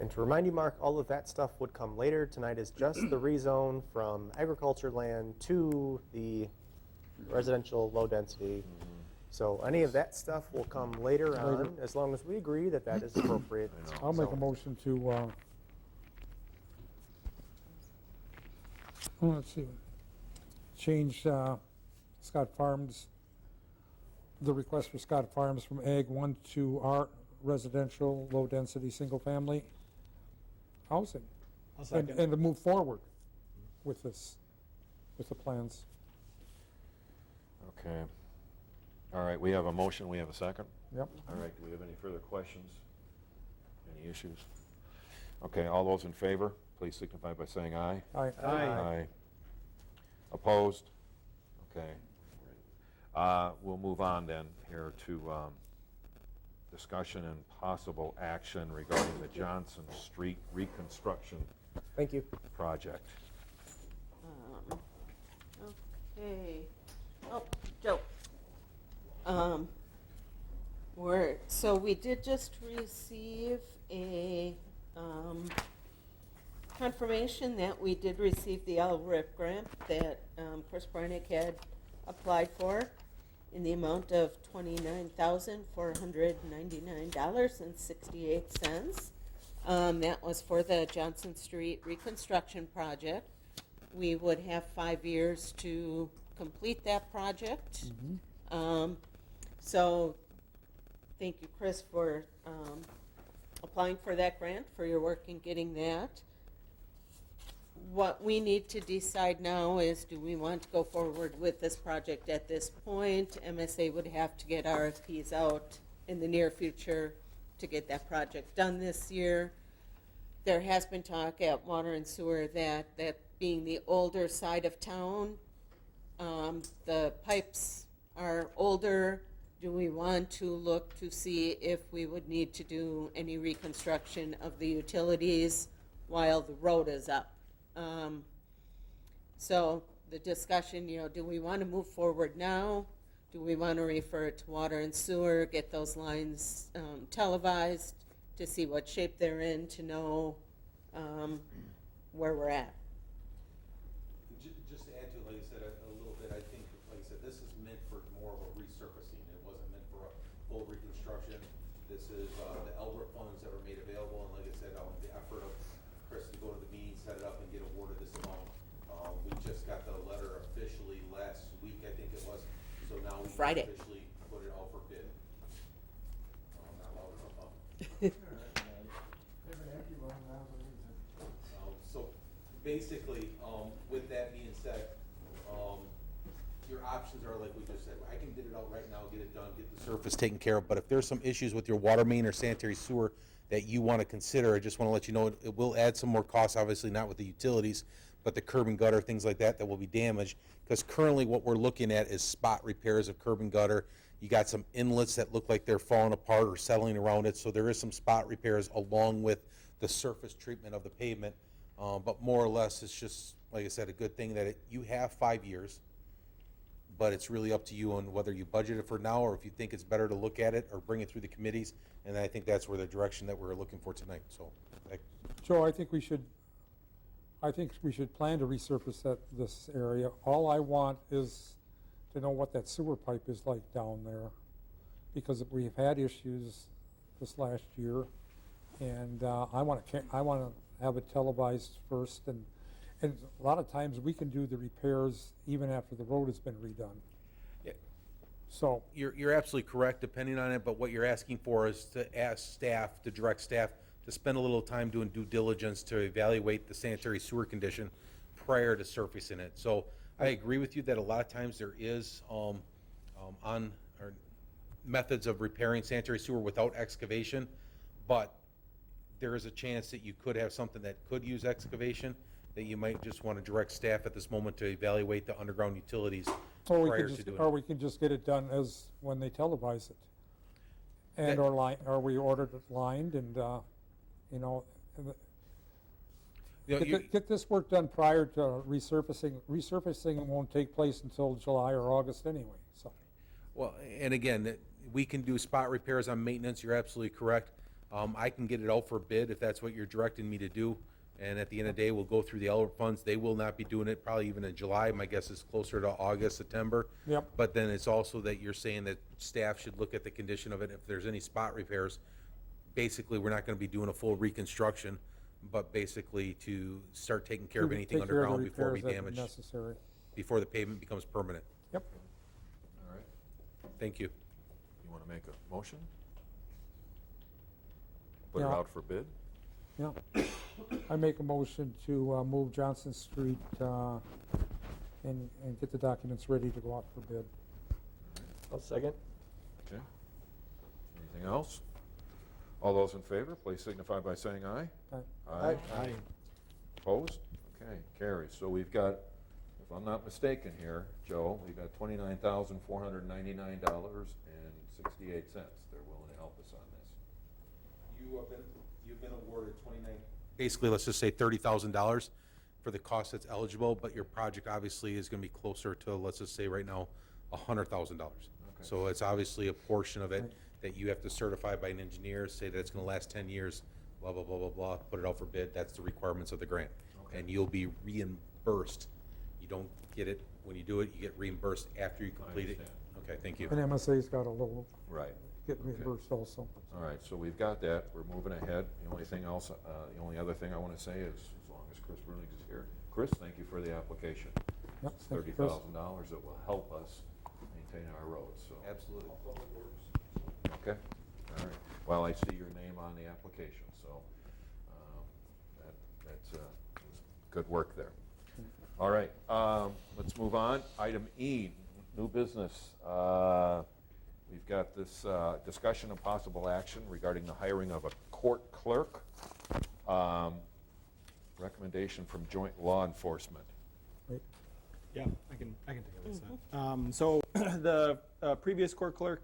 and to remind you, Mark, all of that stuff would come later. Tonight is just the rezone from agriculture land to the residential low density. So any of that stuff will come later on, as long as we agree that that is appropriate.
I'll make a
So-
motion to, let's see, change Scott Farms, the request for Scott Farms from Ag 1 to R residential, low-density, single-family housing. And to move forward with this, with the plans.
Okay. All right, we have a motion, we have a second?
Yep.
All right, do we have any further questions? Any issues? Okay, all those in favor, please signify by saying aye.
Aye.
Aye. Opposed? Okay. We'll move on then here to discussion and possible action regarding the Johnson Street reconstruction
Thank you.
project.
Okay. Oh, Joe. So we did just receive a confirmation that we did receive the LRIP grant that Chris Brynick had applied for in the amount of $29,499.68. That was for the Johnson Street reconstruction project. We would have 5 years to complete that project. So thank you, Chris, for applying for that grant, for your work in getting that. What we need to decide now is, do we want to go forward with this project at this point? MSA would have to get RFPs out in the near future to get that project done this year. There has been talk at Water and Sewer that being the older side of town, the pipes are older. Do we want to look to see if we would need to do any reconstruction of the utilities while the road is up? So the discussion, do we want to move forward now? Do we want to refer it to Water and Sewer, get those lines televised to see what shape they're in, to know where we're at?
Just to add to it, like I said, a little bit, I think, like I said, this is meant for more of a resurfacing. It wasn't meant for a full reconstruction. This is the LRIP funds that were made available, and like I said, the effort of Chris to go to the meeting, set it up, and get awarded this amount. We just got the letter officially last week, I think it was, so now we can
Friday.
officially put it out for bid. Not loud enough, huh? So basically, with that being said, your options are like we just said. I can get it out right now, get it done, get the surface taken care of. But if there's some issues with your water main or sanitary sewer that you want to consider, I just want to let you know it will add some more costs, obviously not with the utilities, but the curb and gutter, things like that will be damaged. Because currently what we're looking at is spot repairs of curb and gutter. You got some inlets that look like they're falling apart or settling around it, so there is some spot repairs along with the surface treatment of the pavement. But more or less, it's just, like I said, a good thing that you have 5 years, but it's really up to you on whether you budget it for now or if you think it's better to look at it or bring it through the committees. And I think that's where the direction that we're looking for tonight. So,
Joe, I think we should plan to resurface this area. All I want is to know what that sewer pipe is like down there, because we've had issues this last year, and I want to have it televised first, and a lot of times we can do the repairs even after the road has been redone.
Yeah.
So
you're absolutely correct, depending on it, but what you're asking for is to ask staff, to direct staff to spend a little time doing due diligence to evaluate the sanitary sewer condition prior to surfacing it. So I agree with you that a lot of times there is methods of repairing sanitary sewer without excavation, but there is a chance that you could have something that could use excavation, that you might just want to direct staff at this moment to evaluate the underground utilities prior to doing it.
Or we can just get it done as when they televise it. And or we ordered it lined and, get this work done prior to resurfacing. Resurfacing won't take place until July or August anyway, so.
Well, and again, we can do spot repairs on maintenance, you're absolutely correct. I can get it out for bid if that's what you're directing me to do. And at the end of the day, we'll go through the Elbert funds. They will not be doing it probably even in July. My guess is closer to August, September.
Yep.
But then it's also that you're saying that staff should look at the condition of it. If there's any spot repairs, basically, we're not gonna be doing a full reconstruction, but basically to start taking care of anything
Take care of the
underground before we
repairs that are
damage,
necessary.
before the pavement becomes permanent.
Yep.
All right.
Thank you.
You want to make a motion? Put it
Yeah.
out for bid?
Yeah. I make a motion to move Johnson Street and get the documents ready to go out for bid.
I'll second.
Okay. Anything else? All those in favor, please signify by saying aye.
Aye.
Aye.
Opposed? Okay, carries. So we've got, if I'm not mistaken here, Joe, we've got $29,499.68. They're willing to help us on this.
You've been awarded 29. Basically, let's just say $30,000 for the cost that's eligible, but your project obviously is gonna be closer to, let's just say right now, $100,000. So it's obviously a portion of it that you have to certify by an engineer, say that it's gonna last 10 years, blah, blah, blah, blah, blah, put it out for bid. That's the requirements of the grant. And you'll be reimbursed. You don't get it when you do it, you get reimbursed after you complete it.
understand.
Okay, thank you.
And MSA's got a little,
Right.
get
Okay.
reimbursed also.
All right, so we've got that. We're moving ahead. The only thing else, the only other thing I want to say is, as long as Chris Brunig is here, Chris, thank you for the application.
Yep,
It's
thank you, Chris.
$30,000 that will help us maintain our roads, so.
Absolutely.
Okay, all right. Well, I see your name on the application, so that's good work there. All right, let's move on. Item E, new business. We've got this discussion of possible action regarding the hiring of a court clerk. Recommendation from joint law enforcement.
Yeah, I can take a look at that. So the previous court clerk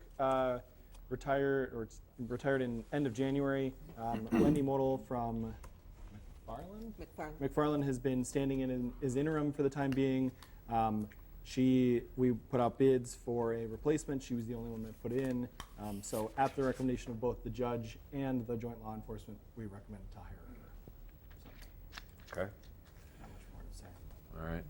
retired in end of January. Wendy Model from McFarland has been standing in as interim for the time being. We put out bids for a replacement. She was the only one that put in. So at the recommendation of both the judge and the joint law enforcement, we recommend to hire her.
Okay,
Not much more to say.
all right.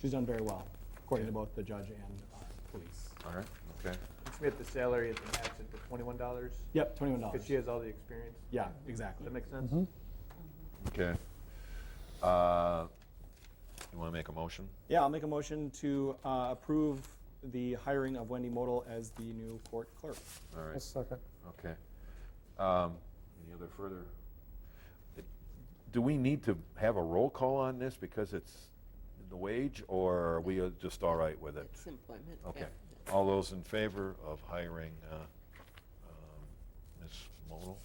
She's done very well, according to both the judge and police.
All right, okay.
Should we have the salary at the max at the $21?
Yep, $21.
Because she has all the experience.
Yeah,
Does
exactly.
that make sense?
Okay. You want to make a motion?
Yeah, I'll make a motion to approve the hiring of Wendy Model as the new court clerk.
All
A
right,
second.
okay. Any other further? Do we need to have a roll call on this because it's the wage, or are we just all right with it?
It's employment.
Okay.
yeah.
All those in favor of hiring Ms. Model?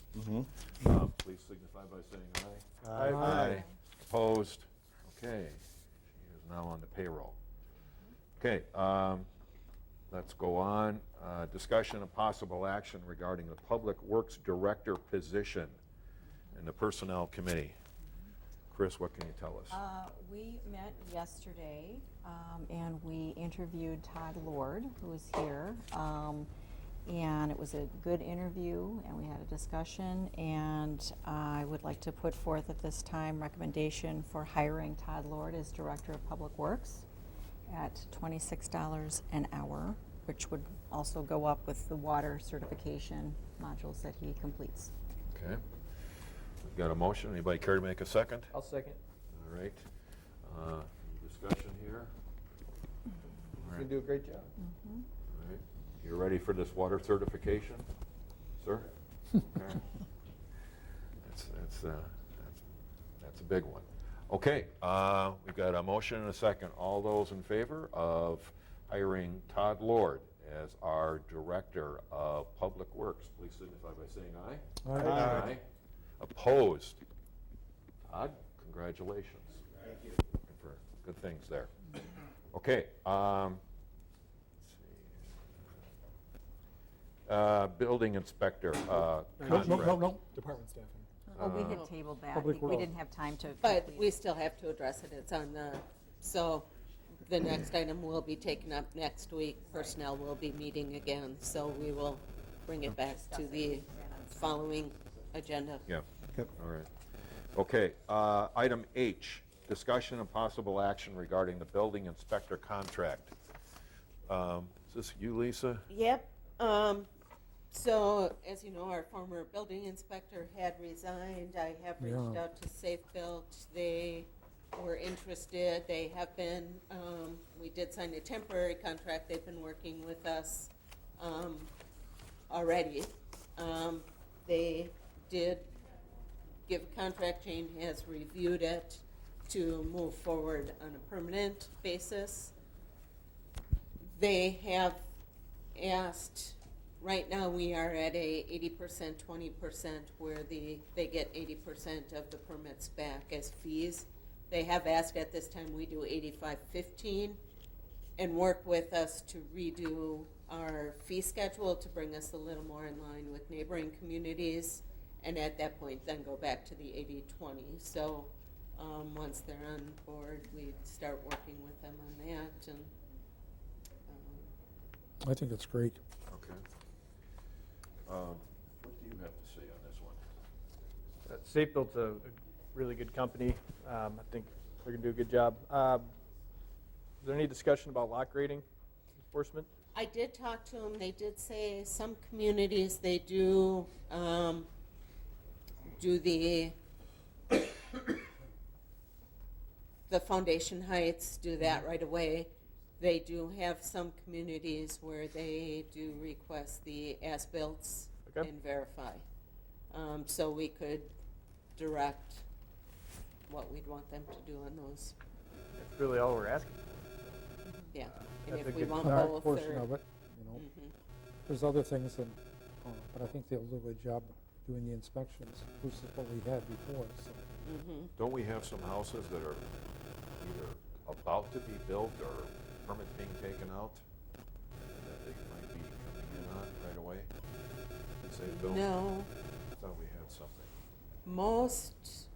Please signify by saying aye.
Aye.
Opposed? Okay. She is now on the payroll. Okay, let's go on. Discussion of possible action regarding the Public Works Director position in the Personnel Committee. Chris, what can you tell us?
We met yesterday, and we interviewed Todd Lord, who was here. And it was a good interview, and we had a discussion, and I would like to put forth at this time recommendation for hiring Todd Lord as Director of Public Works at $26 an hour, which would also go up with the water certification modules that he completes.
Okay. We've got a motion. Anybody care to make a second?
I'll second.
All right. Any discussion here? All
You
right.
do a great job.
All right. You ready for this water certification, sir? Okay. That's a big one. Okay, we've got a motion and a second. All those in favor of hiring Todd Lord as our Director of Public Works, please signify by saying aye.
Aye.
Aye. Opposed? Todd, congratulations. Thank you. Looking for good things there. Okay, let's see. Building inspector,
No,
contract.
no.
Department staffing.
Oh, we had tabled that.
Public
We
Works.
didn't have time to.
But
complete
we
it.
still have to address it. It's on the, so the next item will be taken up next week. Personnel will be meeting again, so we will bring it back to the following agenda.
Yeah, all right. Okay, item H, discussion and possible action regarding the building inspector contract. Is this you, Lisa?
Yep. So, as you know, our former building inspector had resigned. I have reached out to Safe Built. They were interested. They have been, we did sign a temporary contract. They've been working with us already. They did give a contract. Jane has reviewed it to move forward on a permanent basis. They have asked, right now we are at a 80%, 20% where they get 80% of the permits back as fees. They have asked at this time we do 85-15 and work with us to redo our fee schedule to bring us a little more in line with neighboring communities, and at that point then go back to the 80-20. So once they're on board, we start working with them on that. And
I think it's great.
Okay. What do you have to say on this one?
Safe Built's a really good company. I think they're going to do a good job. Is there any discussion about lot grading enforcement?
I did talk to them. They did say some communities, they do the foundation heights, do that right away. They do have some communities where they do request the as-builts and verify. So we could direct what we'd want them to do on those.
That's really all we're asking.
Yeah, and
That's a
if we
good
want
That
both
portion
or,
of it, you know. There's other things, and, but I think they'll do a good job doing the inspections versus what we had before, so.
Don't we have some houses that are either about to be built or permits being taken out that they might be coming in on right away? Say built?
No.
I thought we had something.
Most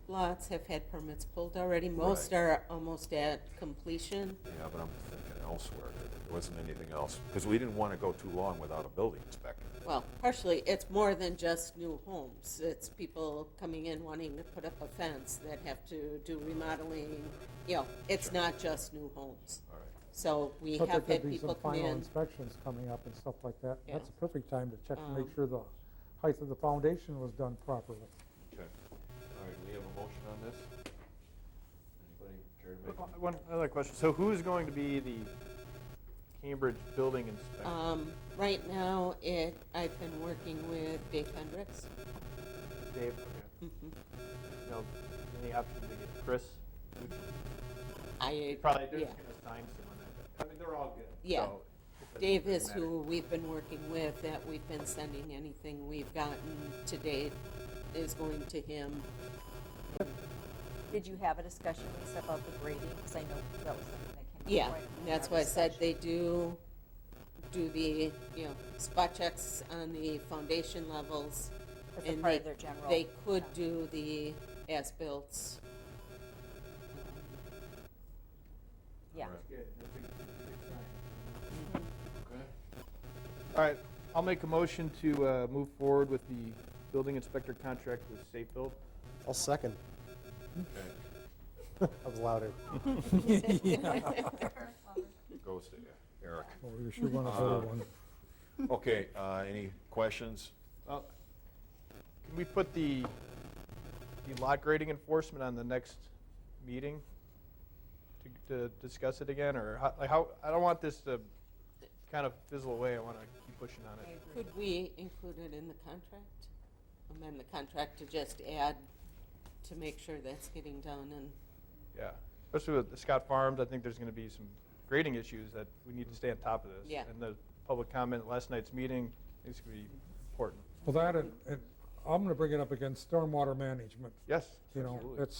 lots have had permits pulled already. Most are almost at completion.
Yeah, but I'm thinking elsewhere. There wasn't anything else, because we didn't want to go too long without a building inspector.
Well, partially, it's more than just new homes. It's people coming in wanting to put up a fence that have to do remodeling. You know, it's not just new homes.
All right.
So we
But
have
there
had
could be
people
some
come
final
in.
inspections coming up and stuff like that.
Yeah.
That's a perfect time to check to make sure the height of the foundation was done properly.
Okay. All right, we have a motion on this? Anybody care to make a
One other question. So who's going to be the Cambridge building inspector?
Right now, I've been working with Dave Hendricks.
Dave? Okay. Now, any option to get Chris? Probably they're just going to assign someone. I mean, they're all good.
Yeah.
So it
Dave
doesn't
is
matter.
who we've been working with, that we've been sending anything we've gotten to date is going to him.
Did you have a discussion, Lisa, about the grading? Because I know that was something that came
Yeah,
up.
and that's why I said they do the, spot checks on the foundation levels.
As a
And
part of their general.
They could do the as-built.
Yeah.
All right.
Good. That's a good sign.
Okay.
All right, I'll make a motion to move forward with the building inspector contract with Safe Built.
I'll second.
Okay.
That was louder.
Goes to Eric.
Well, we sure want a better one.
Okay, any questions?
Well, can we put the lot grading enforcement on the next meeting to discuss it again, or how? I don't want this to kind of fizzle away. I want to keep pushing on it.
Could we include it in the contract? Amend the contract to just add, to make sure that's getting done and.
Yeah, especially with the Scott Farms, I think there's going to be some grading issues that we need to stay on top of this.
Yeah.
And the public comment at last night's meeting is going to be important.
Well, that, and I'm gonna bring it up again, stormwater management.
Yes,
You know,
absolutely.
it's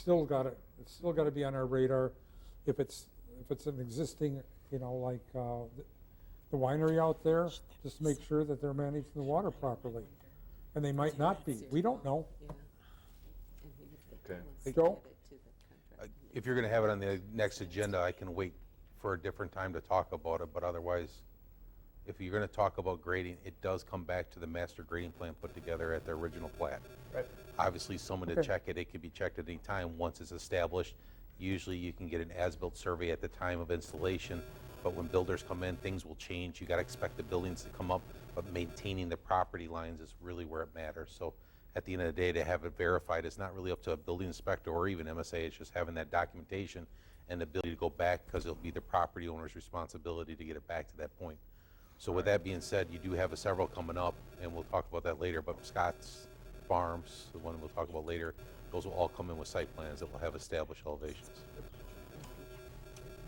still gotta be on our radar. If it's an existing, like, the winery out there, just make sure that they're managing the water properly. And they might not be. We don't know.
Yeah. And we need to
Okay.
let's
Joe?
add it to the contract.
If you're gonna have it on the next agenda, I can wait for a different time to talk about it, but otherwise, if you're gonna talk about grading, it does come back to the master grading plan put together at the original plat.
Right.
Obviously, someone to check it, it can be checked at any time once it's established. Usually you can get an as-built survey at the time of installation, but when builders come in, things will change. You gotta expect the buildings to come up, but maintaining the property lines is really where it matters. So at the end of the day, to have it verified, it's not really up to a building inspector or even MSA, it's just having that documentation and the ability to go back, because it'll be the property owner's responsibility to get it back to that point. So with that being said, you do have several coming up, and we'll talk about that later, but Scott's Farms, the one we'll talk about later, those will all come in with site plans that will have established elevations.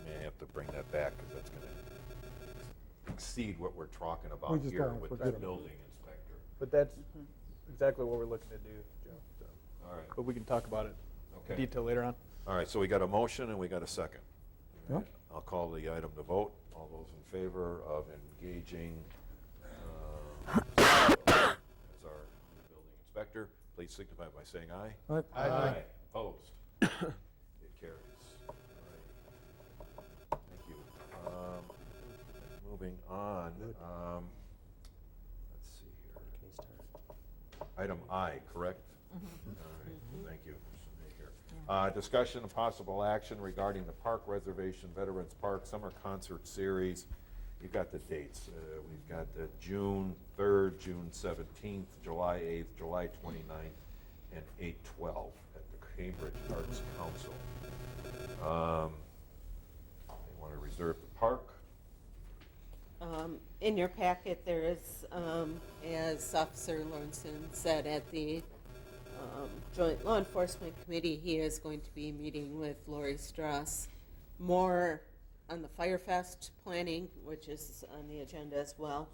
May have to bring that back, because that's gonna exceed what we're talking
We
about
just
here
don't
with the
forget it.
building inspector.
But that's exactly what we're looking to do, Joe. So.
All right.
But we can talk about it in
Okay.
detail later on.
All right, so we got a motion and we got a second.
Yep.
I'll call the item to vote. All those in favor of engaging as our building inspector, please signify by saying aye.
Aye.
Aye.
Opposed? It carries. All right. Thank you. Moving on, let's see here. Item I, correct? All right, thank you. Discussion and possible action regarding the park reservation Veterans Park Summer Concert Series. You've got the dates. We've got the June 3rd, June 17th, July 8th, July 29th, and 8/12 at the Cambridge Arts Council. They want to reserve the park.
In your packet, there is, as Officer Lawrenson said at the Joint Law Enforcement Committee, he is going to be meeting with Lori Strauss more on the Firefest planning, which is on the agenda as well.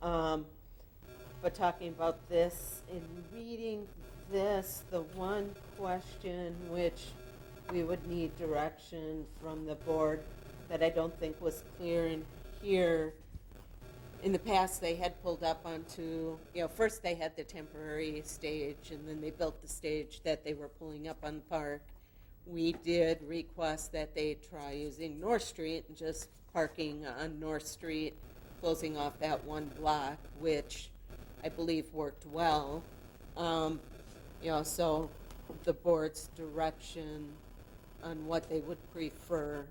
But talking about this, in reading this, the one question which we would need direction from the board that I don't think was clear in here. In the past, they had pulled up onto, first they had the temporary stage, and then they built the stage that they were pulling up on the park. We did request that they try using North Street and just parking on North Street, closing off that one block, which I believe worked well. So the board's direction on what they would prefer,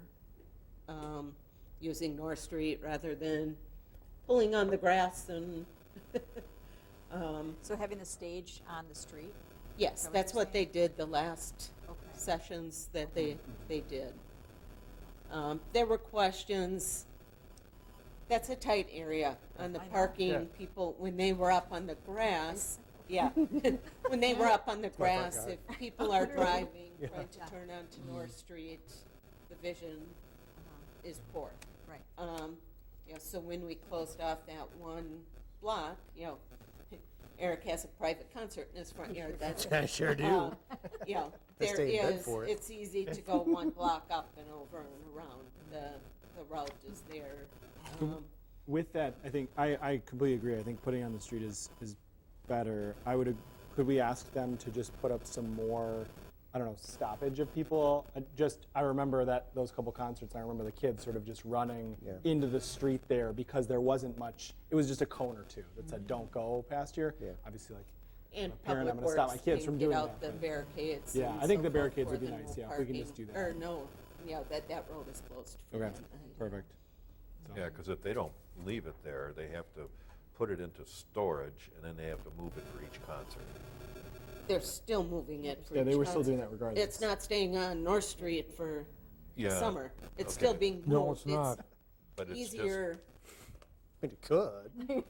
using North Street rather than pulling on the grass and
So having the stage on the street?
yes,
that what
that's
you're
what they did the last
Okay.
sessions that they did. There were questions. That's a tight area on the
I know.
parking.
Yeah.
People, when they were up on the grass, yeah, when they were up on the grass, if people are driving, trying to turn onto North Street, the vision is poor.
Right.
So when we closed off that one block, Eric has a private concert in his front yard. That's
I sure do. I
there
stay in bed
is.
for it.
It's easy to go one block up and over and around. The route is there.
With that, I think, I completely agree. I think putting on the street is better. Could we ask them to just put up some more, I don't know, stoppage of people? I remember those couple concerts, I remember the kids sort of just running into the street there because there wasn't much, it was just a cone or two that said, don't go past here.
Yeah.
Obviously, like,
And
a parent, I'm
Public
gonna stop my
Works
kids
can
from
get
doing
out
that,
the
but-
barricades.
Yeah,
and
I think
so
the
forth
barricades
for
would be
the
nice,
no
yeah, if we can just
parking.
do that.
Or no, that road is closed. for
Okay,
them.
perfect. So-
Yeah, because if they don't leave it there, they have to put it into storage, and then they have to move it for each concert.
They're still moving it for
Yeah, they
each
were still doing
concert.
that regardless.
It's not staying on North Street for the
Yeah,
summer. It's
okay.
still being moved.
No, it's not.
But it's just,
easier.
It could.
Really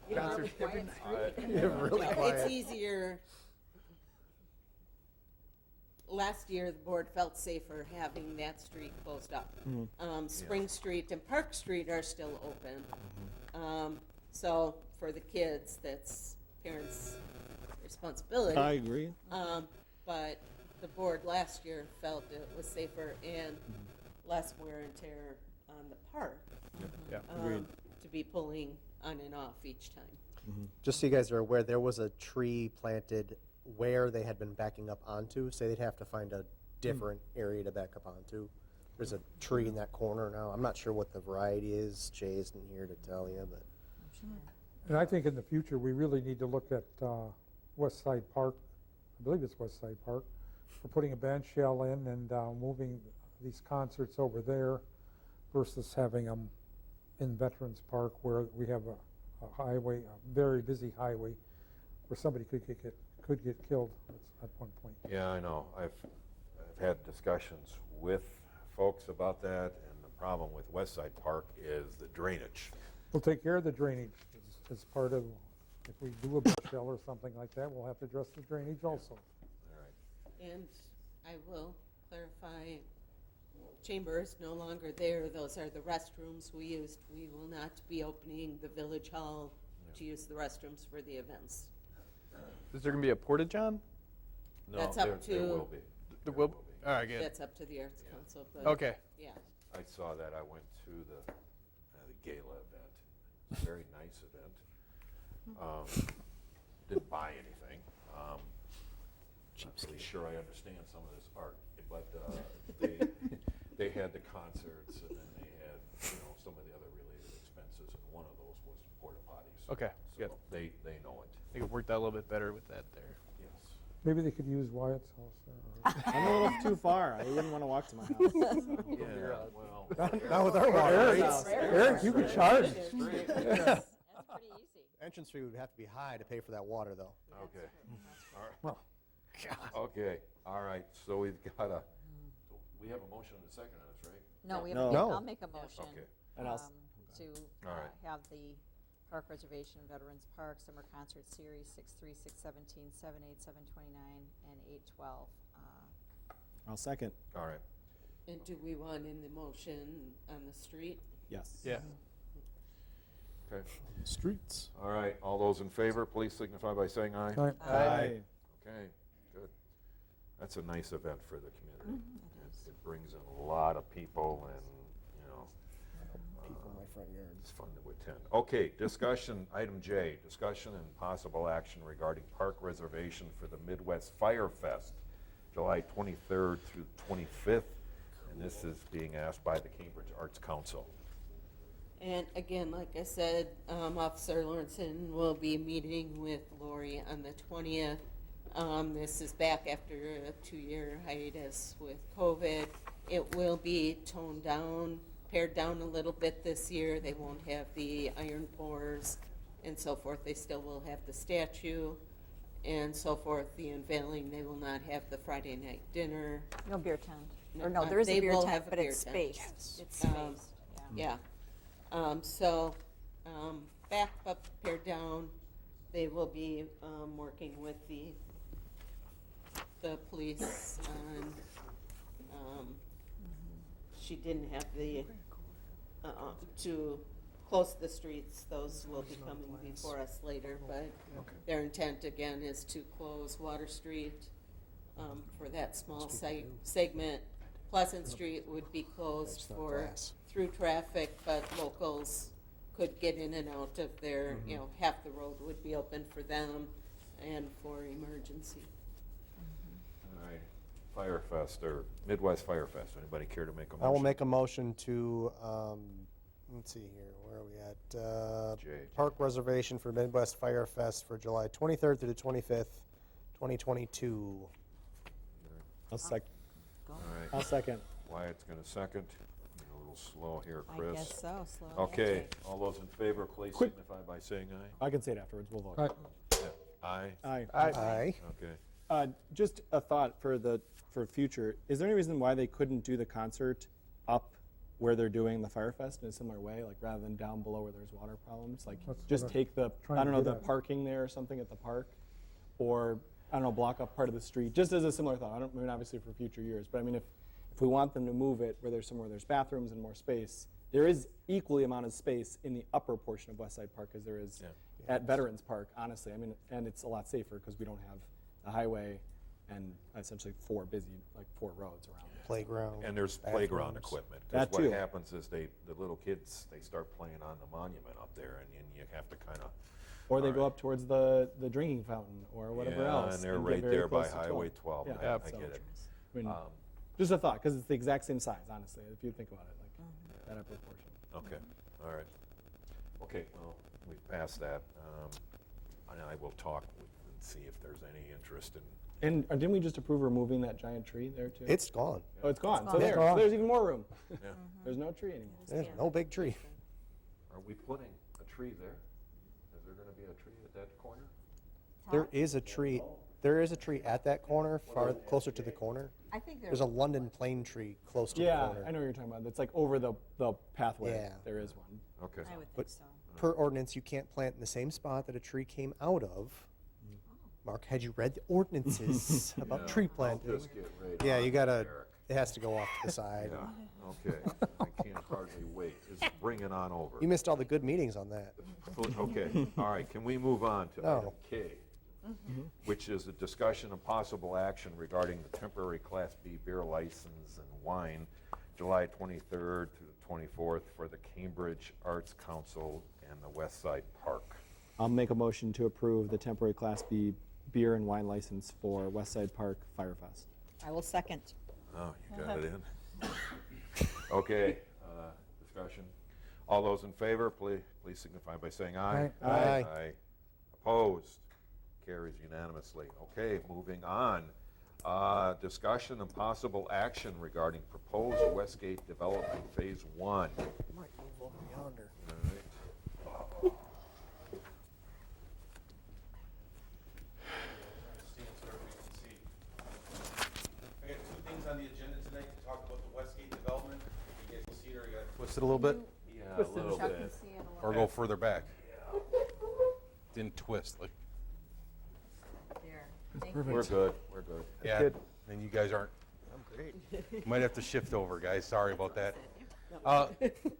quiet street.
Really
It's
quiet.
easier. Last year, the board felt safer having that street closed up. Spring Street and Park Street are still open. So for the kids, that's parents' responsibility.
I agree.
But the board last year felt it was safer and less wear and tear on the park
Yeah, agreed.
to be pulling on and off each time.
Just so you guys are aware, there was a tree planted where they had been backing up onto, so they'd have to find a different area to back up onto. There's a tree in that corner now. I'm not sure what the variety is. Jay isn't here to tell you, but.
And I think in the future, we really need to look at West Side Park, I believe it's West Side Park, for putting a band shell in and moving these concerts over there versus having them in Veterans Park where we have a highway, a very busy highway, where somebody could get killed at one point.
Yeah, I know. I've had discussions with folks about that, and the problem with West Side Park is the drainage.
We'll take care of the drainage as part of, if we do a band shell or something like that, we'll have to address the drainage also.
All right.
And I will clarify, chamber is no longer there. Those are the restrooms we used. We will not be opening the village hall to use the restrooms for the events.
Is there going to be a porta-john?
No,
That's up
there
to-
will be.
There will be. All right, good.
That's up to the Arts Council, but.
Okay.
Yeah.
I saw that. I went to the gala event. It's a very nice event. Didn't buy anything. Not really sure I understand some of this art, but they had the concerts, and then they had some of the other related expenses, and one of those was porta potties.
Okay,
So
good.
they know it.
I think it worked out a little bit better with that there.
Yes.
Maybe they could use Wyatt's house there.
I'm a little too far. I wouldn't want to walk to my house.
Yeah. Well.
Not with our water rates.
Eric, you can charge.
That's pretty easy.
Entrance fee would have to be high to pay for that water, though.
Okay. All right. Okay. All right. So we've got we have a motion and a second on this, right?
No, we have,
No.
I'll make a motion.
Okay.
And I'll
To
All right.
have the Park Reservation Veterans Park Summer Concert Series 6/3, 6/17, 7/8, 7/29, and 8/12.
I'll second.
All right.
And do we want in the motion on the street?
Yes.
Yeah.
Okay.
Streets.
All right. All those in favor, please signify by saying aye.
Aye.
Aye.
Okay. Good. That's a nice event for the community. It brings in a lot of people, and
People in my front yard.
it's fun to attend. Okay. Discussion. Item J. Discussion and possible action regarding park reservation for the Midwest Fire Fest, July 23rd through 25th, and this is being asked by the Cambridge Arts Council.
And again, like I said, Officer Lawrenson will be meeting with Lori on the 20th. This is back after a 2-year hiatus with COVID. It will be toned down, pared down a little bit this year. They won't have the iron pours and so forth. They still will have the statue and so forth, the unveiling. They will not have the Friday night dinner.
No beer tent. Or no, there is
They
a beer
will
tent,
have a
but
beer
it's
tent.
spaced. It's spaced, yeah.
Yeah. Back up, pared down. They will be working with the police on, she didn't have the, to close the streets. Those will be coming before us later, but their intent again is to close Water Street for that small segment. Pleasant Street would be closed for through traffic, but locals could get in and out of there. Half the road would be open for them and for emergency.
All right. Fire Fest, or Midwest Fire Fest. Anybody care to make a motion?
I will make a motion to, let's see here, where are we at?
J.
Park reservation for Midwest Fire Fest for July 23rd through the 25th, 2022.
I'll second.
All right.
I'll second.
Wyatt's going to second. I'm a little slow here,
I
Chris.
guess so, slow.
Okay. All those in favor, please
Quick.
signify by saying aye.
I can say it afterwards. We'll vote.
Aye.
Yeah. Aye.
Aye.
Aye.
Okay.
Just a thought for future. Is there any reason why they couldn't do the concert up where they're doing the Fire Fest in a similar way, like rather than down below where there's water problems? Like
That's
just
what I'm
take the,
trying
I
to
don't know,
get
the
at.
parking there or something at the park, or I don't know, block up part of the street, just as a similar thought. I mean, obviously for future years, but I mean, if we want them to move it where there's somewhere there's bathrooms and more space, there is equally amount of space in the upper portion of West Side Park as there is at Veterans Park, honestly. I mean, and it's a lot safer because we don't have a highway and essentially four roads around it.
Playground.
And there's playground equipment. 'Cause
That
what
too.
happens is the little kids, they start playing on the monument up there, and you have to kind of.
Or they go up towards the drinking fountain or whatever else.
And they're
get
right
very
there by
close to
Highway
12.
12.
Yeah.
I get it.
I mean, Just a thought, because it's the exact same size, honestly, if you think about it, like that proportion.
Okay, all right. Okay, well, we've passed that. And I will talk and see if there's any interest in.
And didn't we just approve removing that giant tree there too?
It's gone.
Oh, it's gone.
It's
So
gone.
there,
It's
so
gone.
there's even more room.
Yeah.
There's no tree anymore.
There's no big tree.
Are we putting a tree there? Is there going to be a tree at that corner?
There is a tree. There is a tree at that corner, far closer to the corner.
I think
There's a London plane tree close to the
Yeah,
corner.
I know what you're talking about. It's like over the pathway.
Yeah.
There is one.
Okay.
I would
But
think so.
per ordinance, you can't plant in the same spot that a tree came out of. Mark, had you read the ordinances about
Yeah,
tree
I'll
planting?
just get right
Yeah,
on
you
it,
gotta,
Eric.
it has to go off to the side.
Yeah, okay. I can't hardly wait. Just bring it on over.
You missed all the good meetings on that.
Okay, all right, can we move on to
No.
item K, which is a discussion of possible action regarding the temporary Class B beer license and wine, July 23rd to the 24th for the Cambridge Arts Council and the West Side Park.
I'll make a motion to approve the temporary Class B beer and wine license for West Side Park Firefest.
I will second.
Oh, you got it in? Okay, discussion. All those in favor, please signify by saying aye.
Aye.
Aye.
Aye. Opposed? Carries unanimously. Okay, moving on. Discussion and possible action regarding proposed Westgate Development Phase 1.
Might move over yonder.
All right.
Stand so everybody can see. I got two things on the agenda tonight to talk about the Westgate development. You guys will see it, or you gotta twist it a little bit,
Yeah, a little bit.
or go further back. Didn't twist, like,
We're good, we're good.
yeah,
good.
and you guys aren't.
I'm great.
Might have to shift over, guys, sorry about that.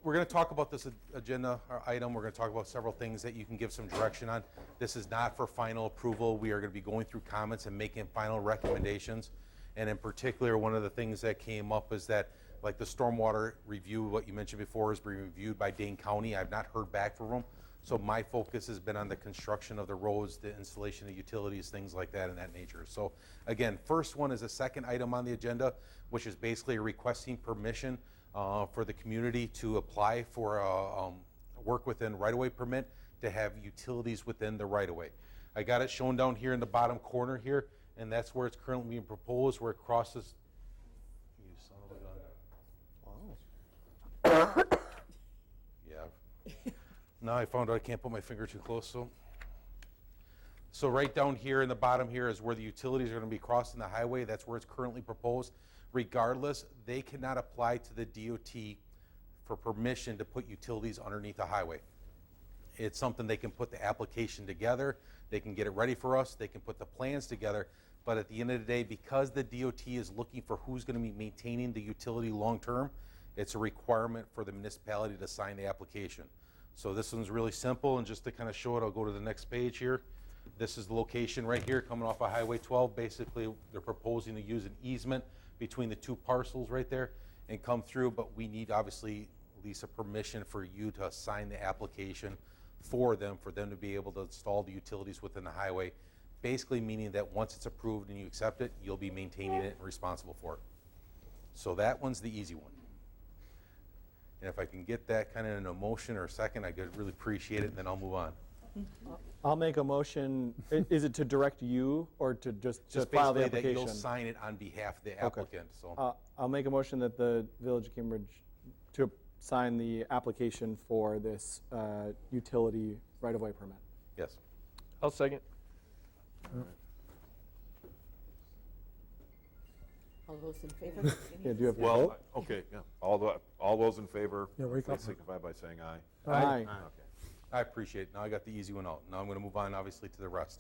We're gonna talk about this agenda or item, we're gonna talk about several things that you can give some direction on. This is not for final approval, we are gonna be going through comments and making final recommendations. And in particular, one of the things that came up is that, like the stormwater review, what you mentioned before, is being reviewed by Dane County. I've not heard back from them. So my focus has been on the construction of the roads, the installation of utilities, things like that in that nature. So again, first one is a second item on the agenda, which is basically requesting permission for the community to apply for a work within right-of-way permit to have utilities within the right-of-way. I got it shown down here in the bottom corner here, and that's where it's currently being proposed, where it crosses. You son of a gun. Yeah. Now I found out I can't put my finger too close, so right down here in the bottom here is where the utilities are going to be crossing the highway. That's where it's currently proposed. Regardless, they cannot apply to the DOT for permission to put utilities underneath the highway. It's something they can put the application together, they can get it ready for us, they can put the plans together, but at the end of the day, because the DOT is looking for who's going to be maintaining the utility long-term, it's a requirement for the municipality to sign the application. So this one's really simple, and just to kind of show it, I'll go to the next page here. This is the location right here coming off of Highway 12. Basically, they're proposing to use an easement between the two parcels right there and come through, but we need obviously, Lisa, permission for you to sign the application for them to be able to install the utilities within the highway. Basically meaning that once it's approved and you accept it, you'll be maintaining it and responsible for it. So that one's the easy one. And if I can get that kind of in a motion or a second, I could really appreciate it, and then I'll move on.
I'll make a motion. Is it to direct you or to just file the
basically that
application?
you'll sign it on behalf of the applicant, so.
I'll make a motion that the Village of Cambridge to sign the application for this utility right-of-way permit.
Yes.
I'll second.
All those in favor?
Yeah, do you have to
Well,
vote?
okay, yeah. All those in favor,
Yeah, wake
please
up.
signify by saying aye.
Aye.
Okay.
I appreciate it. Now I got the easy one out. Now I'm going to move on, obviously, to the rest.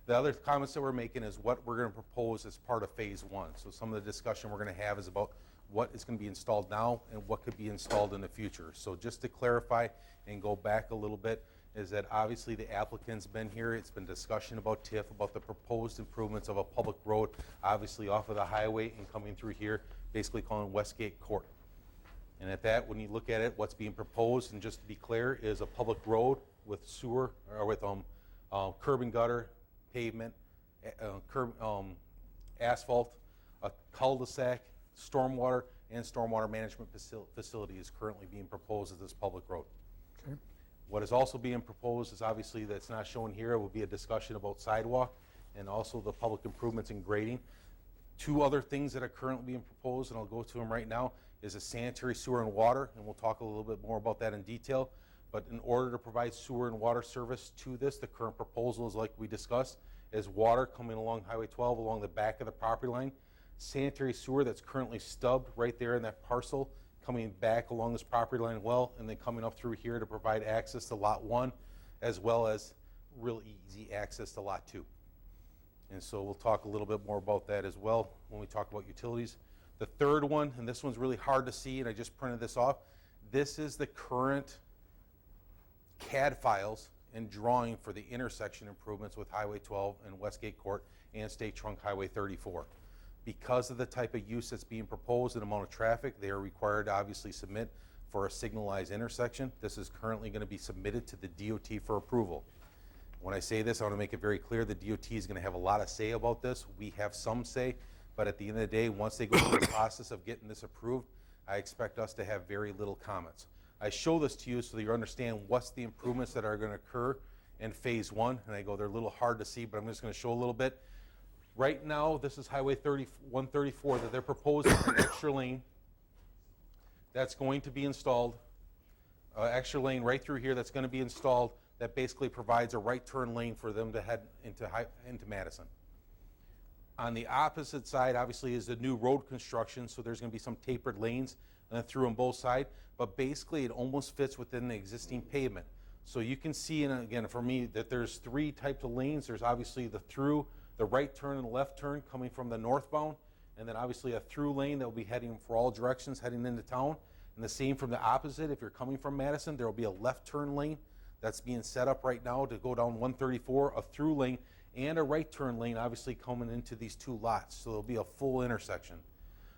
The other comments that we're making is what we're going to propose as part of Phase 1. So some of the discussion we're going to have is about what is going to be installed now and what could be installed in the future. So just to clarify and go back a little bit, is that obviously the applicant's been here. It's been discussion about TIF, about the proposed improvements of a public road, obviously off of the highway and coming through here, basically calling Westgate Court. And at that, when you look at it, what's being proposed, and just to be clear, is a public road with sewer, or with curb and gutter, pavement, asphalt, a cul-de-sac, stormwater and stormwater management facility is currently being proposed as this public road.
Okay.
What is also being proposed is obviously that's not shown here, will be a discussion about sidewalk and also the public improvements and grading. Two other things that are currently being proposed, and I'll go to them right now, is a sanitary sewer and water, and we'll talk a little bit more about that in detail. But in order to provide sewer and water service to this, the current proposal is like we discussed, is water coming along Highway 12 along the back of the property line, sanitary sewer that's currently stubbed right there in that parcel, coming back along this property line well, and then coming up through here to provide access to Lot 1, as well as real easy access to Lot 2. And so we'll talk a little bit more about that as well when we talk about utilities. The third one, and this one's really hard to see, and I just printed this off. This is the current CAD files and drawing for the intersection improvements with Highway 12 and Westgate Court and State Trunk Highway 34. Because of the type of use that's being proposed and amount of traffic, they are required to obviously submit for a signalized intersection. This is currently going to be submitted to the DOT for approval. When I say this, I want to make it very clear the DOT is going to have a lot of say about this. We have some say, but at the end of the day, once they go through the process of getting this approved, I expect us to have very little comments. I show this to you so that you understand what's the improvements that are going to occur in phase 1, and I go, they're a little hard to see, but I'm just going to show a little bit. Right now, this is Highway 134 that they're proposing an extra lane that's going to be installed, extra lane right through here that's going to be installed that basically provides a right turn lane for them to head into Madison. On the opposite side, obviously, is the new road construction, so there's going to be some tapered lanes through on both sides, but basically it almost fits within the existing pavement. So you can see, and again, for me, that there's 3 types of lanes. There's obviously the through, the right turn and the left turn coming from the northbound, and then obviously a through lane that will be heading for all directions heading into town. And the same from the opposite, if you're coming from Madison, there will be a left turn lane that's being set up right now to go down 134, a through lane, and a right turn lane obviously coming into these 2 lots. So there'll be a full intersection.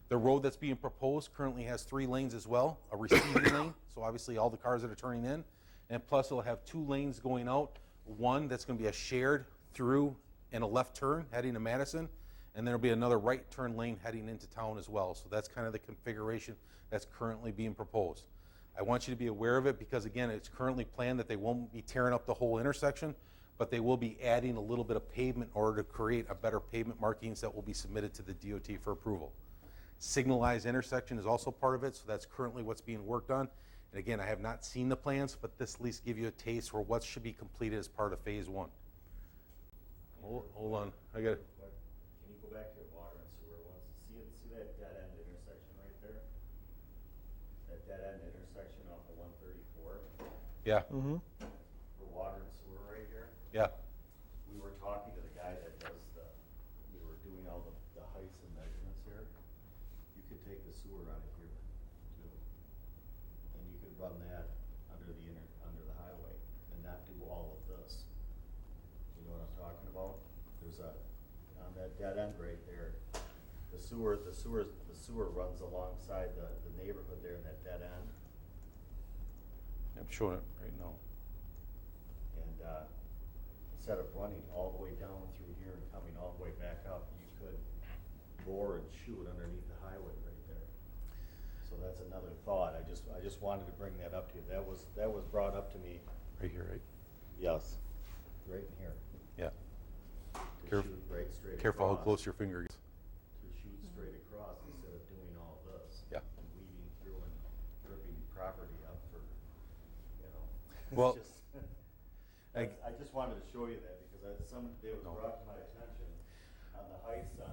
The road that's being proposed currently has 3 lanes as well, a receiving lane, so obviously all the cars that are turning in, and plus it'll have 2 lanes going out, one that's going to be a shared through and a left turn heading to Madison, and there'll be another right turn lane heading into town as well. So that's kind of the configuration that's currently being proposed. I want you to be aware of it because, again, it's currently planned that they won't be tearing up the whole intersection, but they will be adding a little bit of pavement in order to create a better pavement markings that will be submitted to the DOT for approval. Signalized intersection is also part of it, so that's currently what's being worked on. And again, I have not seen the plans, but this at least give you a taste for what should be completed as part of phase 1. Hold on, I got it.
Can you go back to water and sewer ones? See that dead end intersection right there? That dead end intersection off of 134?
Yeah.
Mm-hmm.
For water and sewer right here?
Yeah.
We were talking to the guy that does we were doing all the heights and measurements here. You could take the sewer out of here too. And you could run that under the highway and not do all of this. You know what I'm talking about? There's on that dead end right there, the sewer runs alongside the neighborhood there in that dead end.
I'm showing it right now.
And instead of running all the way down through here and coming all the way back up, you could bore and shoot underneath the highway right there. So that's another thought. I just wanted to bring that up to you. That was brought up to me.
Right here, right?
Yes, right in here.
Yeah.
To shoot right straight
Careful how
across.
close your finger gets.
To shoot straight across instead of doing all this.
Yeah.
And weaving through and ripping property up for, it's
Well,
just, I just wanted to show you that because it was brought to my attention on the heights on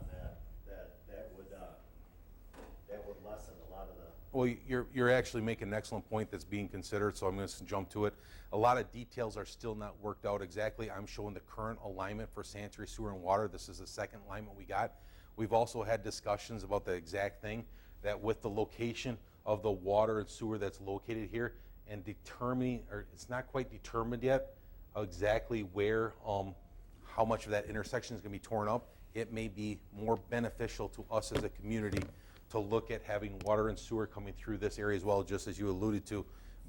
that would lessen a lot of the.
Well, you're actually making an excellent point that's being considered, so I'm going to jump to it. A lot of details are still not worked out exactly. I'm showing the current alignment for sanitary sewer and water. This is the second alignment we got. We've also had discussions about the exact thing, that with the location of the water and sewer that's located here and determining, or it's not quite determined yet, exactly where, how much of that intersection is going to be torn up. It may be more beneficial to us as a community to look at having water and sewer coming through this area as well, just as you alluded to,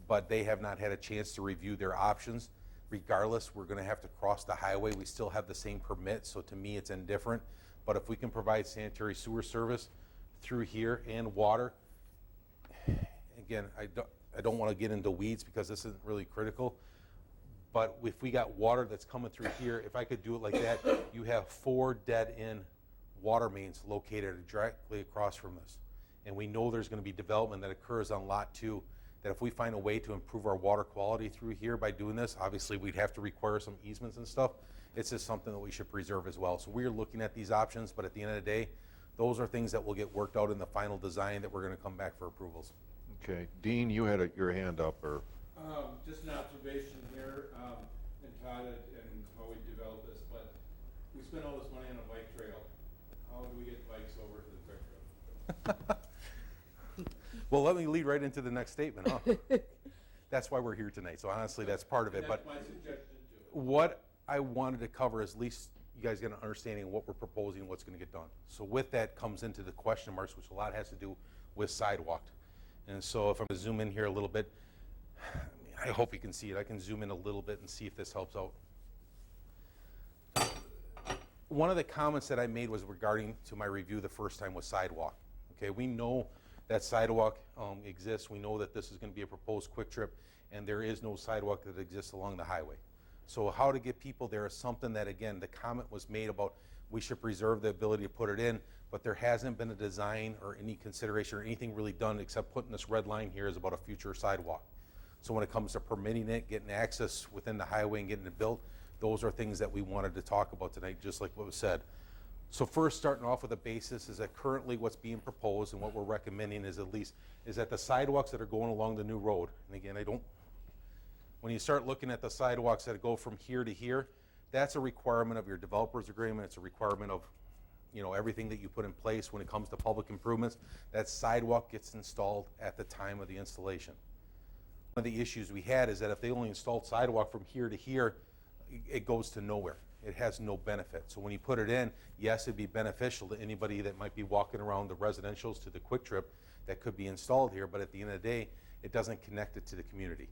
but they have not had a chance to review their options. Regardless, we're going to have to cross the highway. We still have the same permit, so to me it's indifferent. But if we can provide sanitary sewer service through here and water. Again, I don't want to get into weeds because this isn't really critical, but if we got water that's coming through here, if I could do it like that, you have 4 dead-end water mains located directly across from this. And we know there's going to be development that occurs on Lot 2, that if we find a way to improve our water quality through here by doing this, obviously we'd have to require some easements and stuff. It's just something that we should preserve as well. So we're looking at these options, but at the end of the day, those are things that will get worked out in the final design that we're going to come back for approvals.
Okay, Dean, you had your hand up, or?
Just an observation here, and Todd and how we developed this, but we spend all this money on a bike trail. How do we get bikes over to the quick trail?
Well, let me lead right into the next statement, huh? That's why we're here tonight. So honestly, that's part of it.
That's
But
my suggestion too.
what I wanted to cover is at least you guys get an understanding of what we're proposing, what's going to get done. So with that comes into the question marks, which a lot has to do with sidewalk. And so if I'm going to zoom in here a little bit, I hope you can see it. I can zoom in a little bit and see if this helps out. One of the comments that I made was regarding to my review the first time was sidewalk. Okay, we know that sidewalk exists. We know that this is going to be a proposed quick trip, and there is no sidewalk that exists along the highway. So how to get people there is something that, again, the comment was made about we should preserve the ability to put it in, but there hasn't been a design or any consideration or anything really done except putting this red line here is about a future sidewalk. So when it comes to permitting it, getting access within the highway and getting it built, those are things that we wanted to talk about tonight, just like what was said. So first, starting off with a basis is that currently what's being proposed and what we're recommending is that the sidewalks that are going along the new road, and again, when you start looking at the sidewalks that go from here to here, that's a requirement of your developer's agreement. It's a requirement of, everything that you put in place when it comes to public improvements. That sidewalk gets installed at the time of the installation. One of the issues we had is that if they only installed sidewalk from here to here, it goes to nowhere. It has no benefit. So when you put it in, yes, it'd be beneficial to anybody that might be walking around the residentials to the quick trip that could be installed here, but at the end of the day, it doesn't connect it to the community.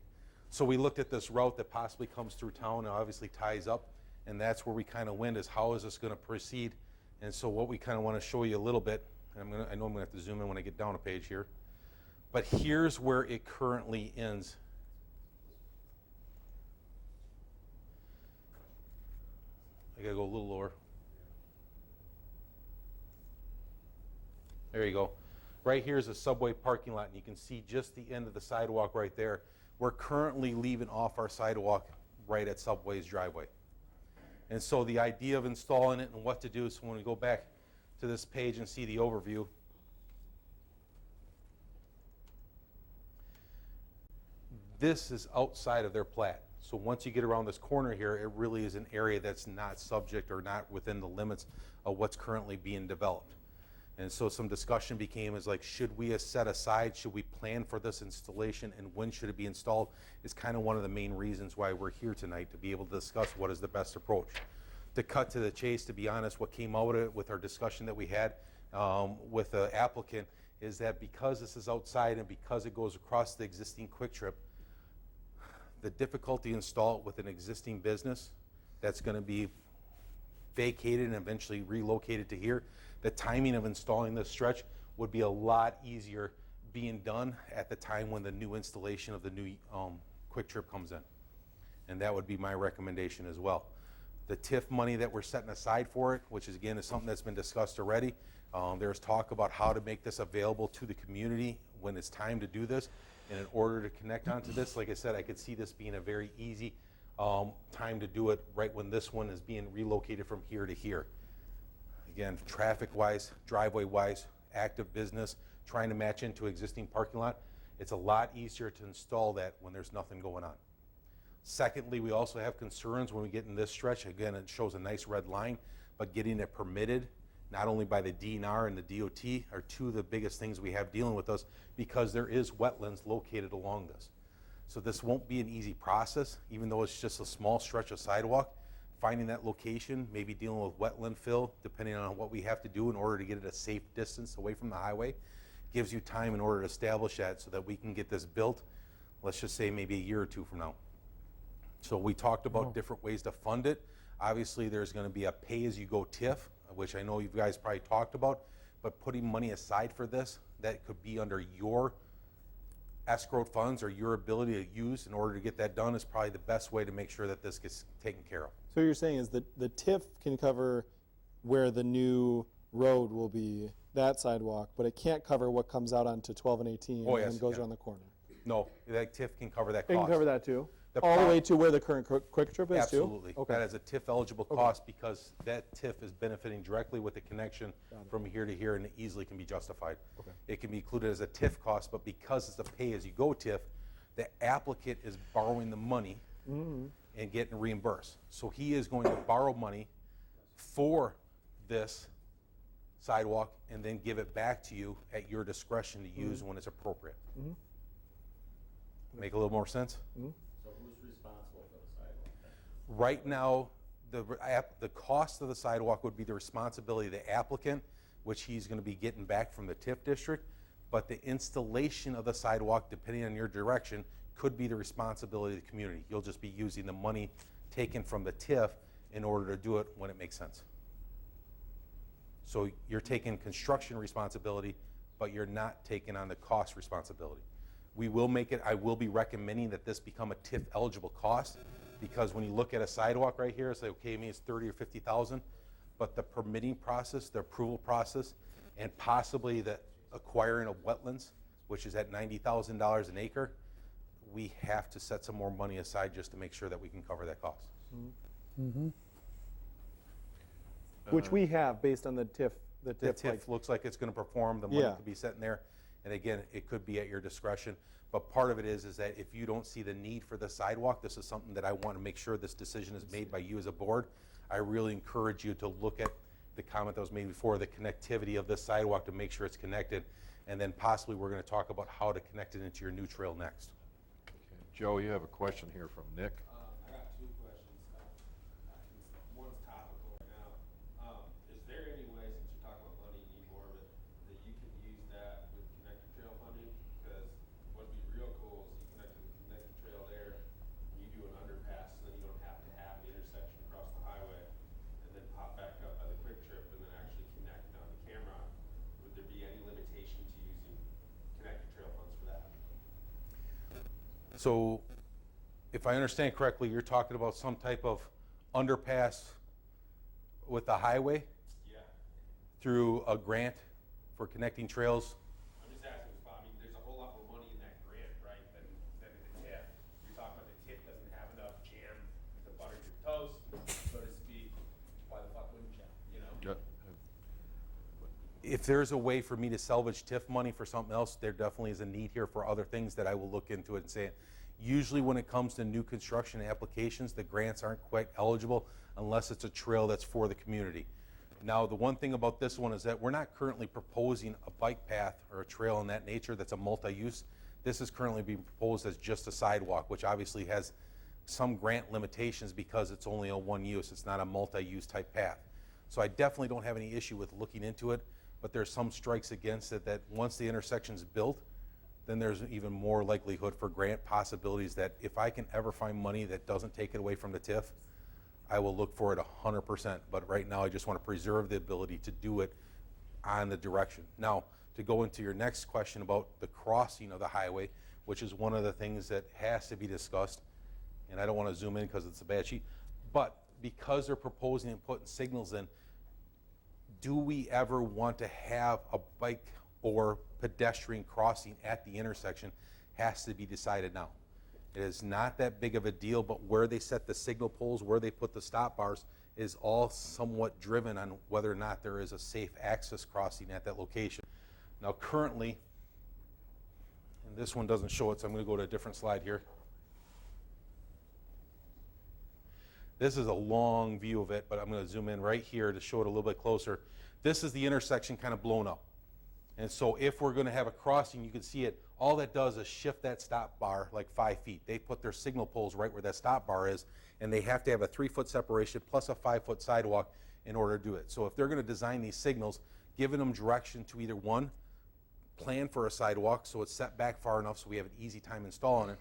So we looked at this route that possibly comes through town and obviously ties up, and that's where we kind of went is how is this going to proceed? And so what we kind of want to show you a little bit, and I know I'm going to have to zoom in when I get down a page here, but here's where it currently ends. I gotta go a little lower. There you go. Right here is a Subway parking lot, and you can see just the end of the sidewalk right there. We're currently leaving off our sidewalk right at Subway's driveway. And so the idea of installing it and what to do, so when we go back to this page and see the overview, this is outside of their plat. So once you get around this corner here, it really is an area that's not subject or not within the limits of what's currently being developed. And so some discussion became is like, should we set aside, should we plan for this installation, and when should it be installed is kind of one of the main reasons why we're here tonight, to be able to discuss what is the best approach. To cut to the chase, to be honest, what came out of it with our discussion that we had with the applicant is that because this is outside and because it goes across the existing quick trip, the difficulty installed with an existing business that's going to be vacated and eventually relocated to here, the timing of installing this stretch would be a lot easier being done at the time when the new installation of the new quick trip comes in. And that would be my recommendation as well. The TIF money that we're setting aside for it, which is again is something that's been discussed already, there's talk about how to make this available to the community when it's time to do this. And in order to connect onto this, like I said, I could see this being a very easy time to do it right when this one is being relocated from here to here. Again, traffic-wise, driveway-wise, active business, trying to match into existing parking lot, it's a lot easier to install that when there's nothing going on. Secondly, we also have concerns when we get in this stretch. Again, it shows a nice red line, but getting it permitted, not only by the DNR and the DOT, are two of the biggest things we have dealing with us because there is wetlands located along this. So this won't be an easy process, even though it's just a small stretch of sidewalk. Finding that location, maybe dealing with wetland fill, depending on what we have to do in order to get it a safe distance away from the highway, gives you time in order to establish that so that we can get this built, let's just say maybe a year or two from now. So we talked about different ways to fund it. Obviously, there's going to be a pay-as-you-go TIF, which I know you guys probably talked about, but putting money aside for this, that could be under your escrowed funds or your ability to use in order to get that done is probably the best way to make sure that this gets taken care of.
So what you're saying is that the TIF can cover where the new road will be, that sidewalk, but it can't cover what comes out onto 12 and 18
Oh,
and
yes,
then goes
yeah.
around the corner.
No, that TIF can cover that
It
cost.
can cover that too?
The
All the
pro-
way to where the current Quick Trip is too?
Absolutely.
Okay.
That is a TIF eligible cost because that TIF is benefiting directly with the connection from here to here and it easily can be justified.
Okay.
It can be included as a TIF cost, but because it's a pay-as-you-go TIF, the applicant is borrowing the money and getting reimbursed. So he is going to borrow money for this sidewalk and then give it back to you at your discretion to use when it's appropriate. Make a little more sense?
So who's responsible for the sidewalk then?
Right now, the cost of the sidewalk would be the responsibility of the applicant, which he's going to be getting back from the TIF district, but the installation of the sidewalk, depending on your direction, could be the responsibility of the community. You'll just be using the money taken from the TIF in order to do it when it makes sense. So you're taking construction responsibility, but you're not taking on the cost responsibility. We will make it, I will be recommending that this become a TIF eligible cost, because when you look at a sidewalk right here, it's like, okay, maybe it's 30 or 50,000, but the permitting process, the approval process, and possibly the acquiring of wetlands, which is at $90,000 an acre, we have to set some more money aside just to make sure that we can cover that cost.
Which we have based on the TIF.
The TIF looks like it's going to perform, the money could be sitting there, and again, it could be at your discretion. But part of it is that if you don't see the need for the sidewalk, this is something that I want to make sure this decision is made by you as a board. I really encourage you to look at the comment that was made before, the connectivity of this sidewalk to make sure it's connected, and then possibly we're going to talk about how to connect it into your new trail next.
Okay. Joe, you have a question here from Nick.
I got two questions. One's topical right now. Is there any way, since you're talking about money, you need more of it, that you can use that with connected trail funding? Because what'd be real cool is you connect to the connected trail there, and you do an underpass, so then you don't have to have the intersection across the highway, and then pop back up by the Quick Trip, and then actually connect down to Cameron. Would there be any limitation to using connected trail funds for that?
So if I understand correctly, you're talking about some type of underpass with the highway?
Yeah.
Through a grant for connecting trails?
I'm just asking, Bob, I mean, there's a whole lot more money in that grant, right, than in the TIF. You're talking about the TIF doesn't have enough jam to butter your toast, so to speak. Why the fuck wouldn't you, you know?
If there's a way for me to salvage TIF money for something else, there definitely is a need here for other things that I will look into it and say, usually when it comes to new construction applications, the grants aren't quite eligible unless it's a trail that's for the community. Now, the one thing about this one is that we're not currently proposing a bike path or a trail in that nature that's a multi-use. This is currently being proposed as just a sidewalk, which obviously has some grant limitations because it's only a one use. It's not a multi-use type path. So I definitely don't have any issue with looking into it, but there's some strikes against it that once the intersection's built, then there's even more likelihood for grant possibilities that if I can ever find money that doesn't take it away from the TIF, I will look for it 100%. But right now, I just want to preserve the ability to do it on the direction. Now, to go into your next question about the crossing of the highway, which is one of the things that has to be discussed, and I don't want to zoom in because it's a bad sheet, but because they're proposing and putting signals in, do we ever want to have a bike or pedestrian crossing at the intersection has to be decided now. It is not that big of a deal, but where they set the signal poles, where they put the stop bars, is all somewhat driven on whether or not there is a safe access crossing at that location. Now currently, and this one doesn't show it, so I'm going to go to a different slide here. This is a long view of it, but I'm going to zoom in right here to show it a little bit closer. This is the intersection kind of blown up. And so if we're going to have a crossing, you can see it, all that does is shift that stop bar like 5 feet. They put their signal poles right where that stop bar is, and they have to have a 3-foot separation plus a 5-foot sidewalk in order to do it. So if they're going to design these signals, giving them direction to either one, plan for a sidewalk so it's set back far enough so we have an easy time installing it,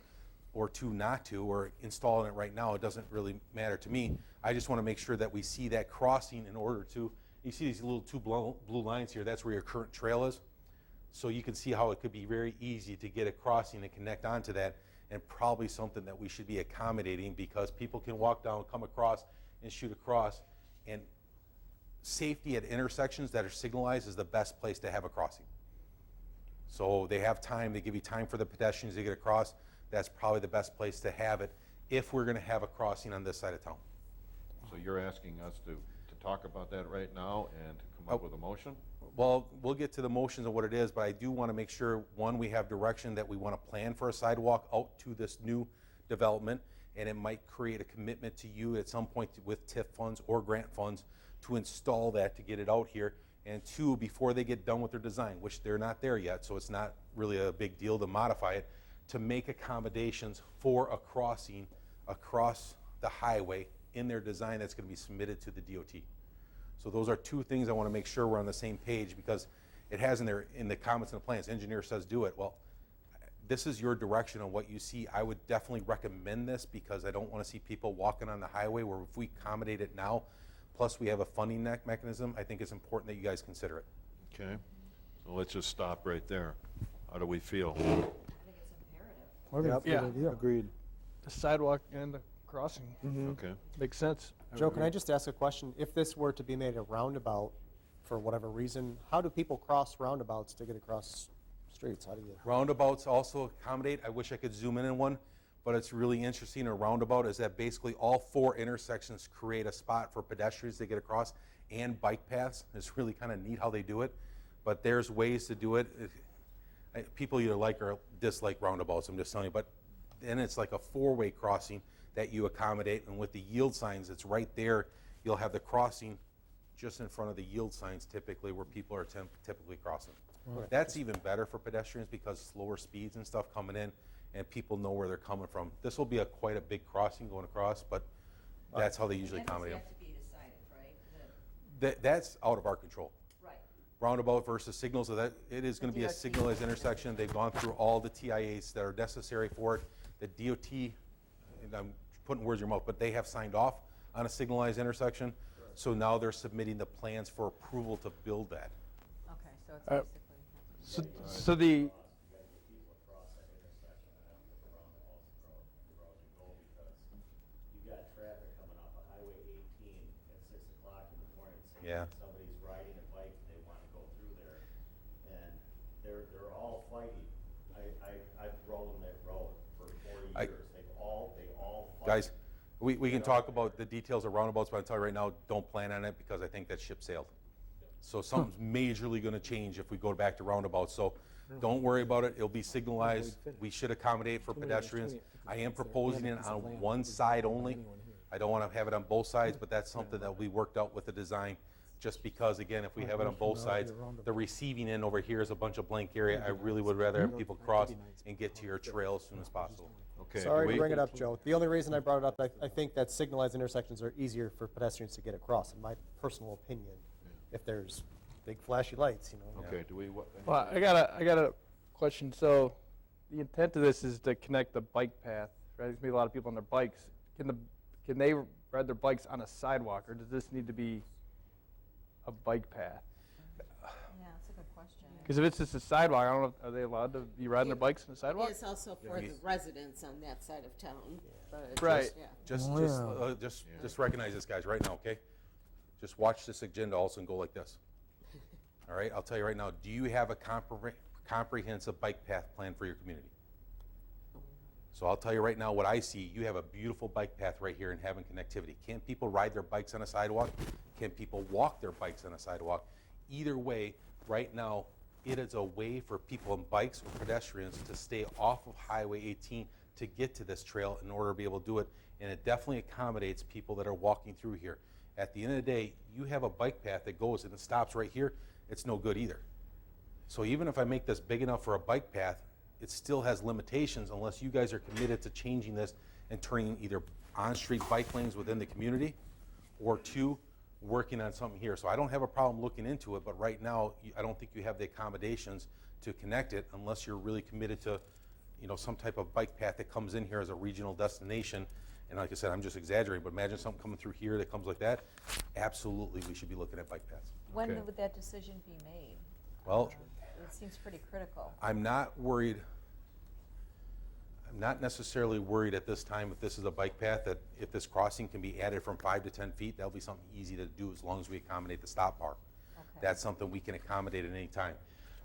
or two, not to, or installing it right now, it doesn't really matter to me. I just want to make sure that we see that crossing in order to, You see these little two blue lines here, that's where your current trail is. So you can see how it could be very easy to get a crossing and connect onto that, and probably something that we should be accommodating, because people can walk down, come across, and shoot across. And safety at intersections that are signalized is the best place to have a crossing. So they have time, they give you time for the pedestrians to get across. That's probably the best place to have it if we're going to have a crossing on this side of town.
So you're asking us to talk about that right now and to come up with a motion?
Well, we'll get to the motions and what it is, but I do want to make sure, one, we have direction that we want to plan for a sidewalk out to this new development, and it might create a commitment to you at some point with TIF funds or grant funds to install that, to get it out here. And two, before they get done with their design, which they're not there yet, so it's not really a big deal to modify it, to make accommodations for a crossing across the highway in their design that's going to be submitted to the DOT. So those are two things I want to make sure we're on the same page, because it has in the comments and the plans, engineer says do it. Well, this is your direction on what you see. I would definitely recommend this, because I don't want to see people walking on the highway, where if we accommodate it now, plus we have a funding mechanism, I think it's important that you guys consider it.
Okay, so let's just stop right there. How do we feel?
I think it's imperative.
I think it's a
Yeah,
good idea.
agreed. The sidewalk and the crossing.
Okay.
Makes sense.
Joe, can I just ask a question? If this were to be made a roundabout for whatever reason, how do people cross roundabouts to get across streets? How do you?
Roundabouts also accommodate. I wish I could zoom in on one, but it's really interesting. A roundabout is that basically all four intersections create a spot for pedestrians to get across, and bike paths. It's really kind of neat how they do it, but there's ways to do it. People either like or dislike roundabouts, I'm just telling you, but then it's like a four-way crossing that you accommodate, and with the yield signs, it's right there. You'll have the crossing just in front of the yield signs typically, where people are typically crossing.
Right.
That's even better for pedestrians, because slower speeds and stuff coming in, and people know where they're coming from. This will be quite a big crossing going across, but that's how they usually accommodate them.
That has yet to be decided, right?
That's out of our control.
Right.
Roundabout versus signals, so that it is going to be a signalized intersection. They've gone through all the TIAs that are necessary for it. The DOT, and I'm putting words in your mouth, but they have signed off on a signalized intersection. So now they're submitting the plans for approval to build that.
Okay, so it's basically.
So the,
You've got traffic coming off of Highway 18 at 6 o'clock in the morning, saying
Yeah.
somebody's riding a bike and they want to go through there, and they're all fighting. I've rode that road for 40 years. They all fight.
Guys, we can talk about the details of roundabouts, but I'll tell you right now, don't plan on it, because I think that ship sailed. So something's majorly going to change if we go back to roundabouts. So don't worry about it. It'll be signalized. We should accommodate for pedestrians. I am proposing it on one side only. I don't want to have it on both sides, but that's something that we worked out with the design. Just because, again, if we have it on both sides, the receiving end over here is a bunch of blank area. I really would rather have people cross and get to your trail as soon as possible.
Okay.
Sorry to bring it up, Joe. The only reason I brought it up, I think that signalized intersections are easier for pedestrians to get across, in my personal opinion. If there's big flashy lights, you know.
Okay, do we, what?
well, I got a question. So the intent of this is to connect the bike path, right? There's gonna be a lot of people on their bikes. Can they ride their bikes on a sidewalk, or does this need to be a bike path?
Yeah, that's a good question.
Because if it's just a sidewalk, I don't know, are they allowed to be riding their bikes on the sidewalk?
It's also for the residents on that side of town. But
Right.
yeah.
Just recognize this, guys, right now, okay? Just watch this agenda also and go like this. All right, I'll tell you right now, do you have a comprehensive bike path plan for your community? So I'll tell you right now what I see. You have a beautiful bike path right here and having connectivity. Can people ride their bikes on a sidewalk? Can people walk their bikes on a sidewalk? Either way, right now, it is a way for people on bikes or pedestrians to stay off of Highway 18 to get to this trail in order to be able to do it. And it definitely accommodates people that are walking through here. At the end of the day, you have a bike path that goes and it stops right here. It's no good either. So even if I make this big enough for a bike path, it still has limitations unless you guys are committed to changing this and turning either on-street bike lanes within the community, or two, working on something here. So I don't have a problem looking into it, but right now, I don't think you have the accommodations to connect it unless you're really committed to, some type of bike path that comes in here as a regional destination And like I said, I'm just exaggerating, but imagine something coming through here that comes like that. Absolutely, we should be looking at bike paths.
When
Okay.
would that decision be made?
Well,
It seems pretty critical.
I'm not worried, I'm not necessarily worried at this time if this is a bike path, that if this crossing can be added from 5 to 10 feet, that'll be something easy to do as long as we accommodate the stop bar.
Okay.
That's something we can accommodate at any time.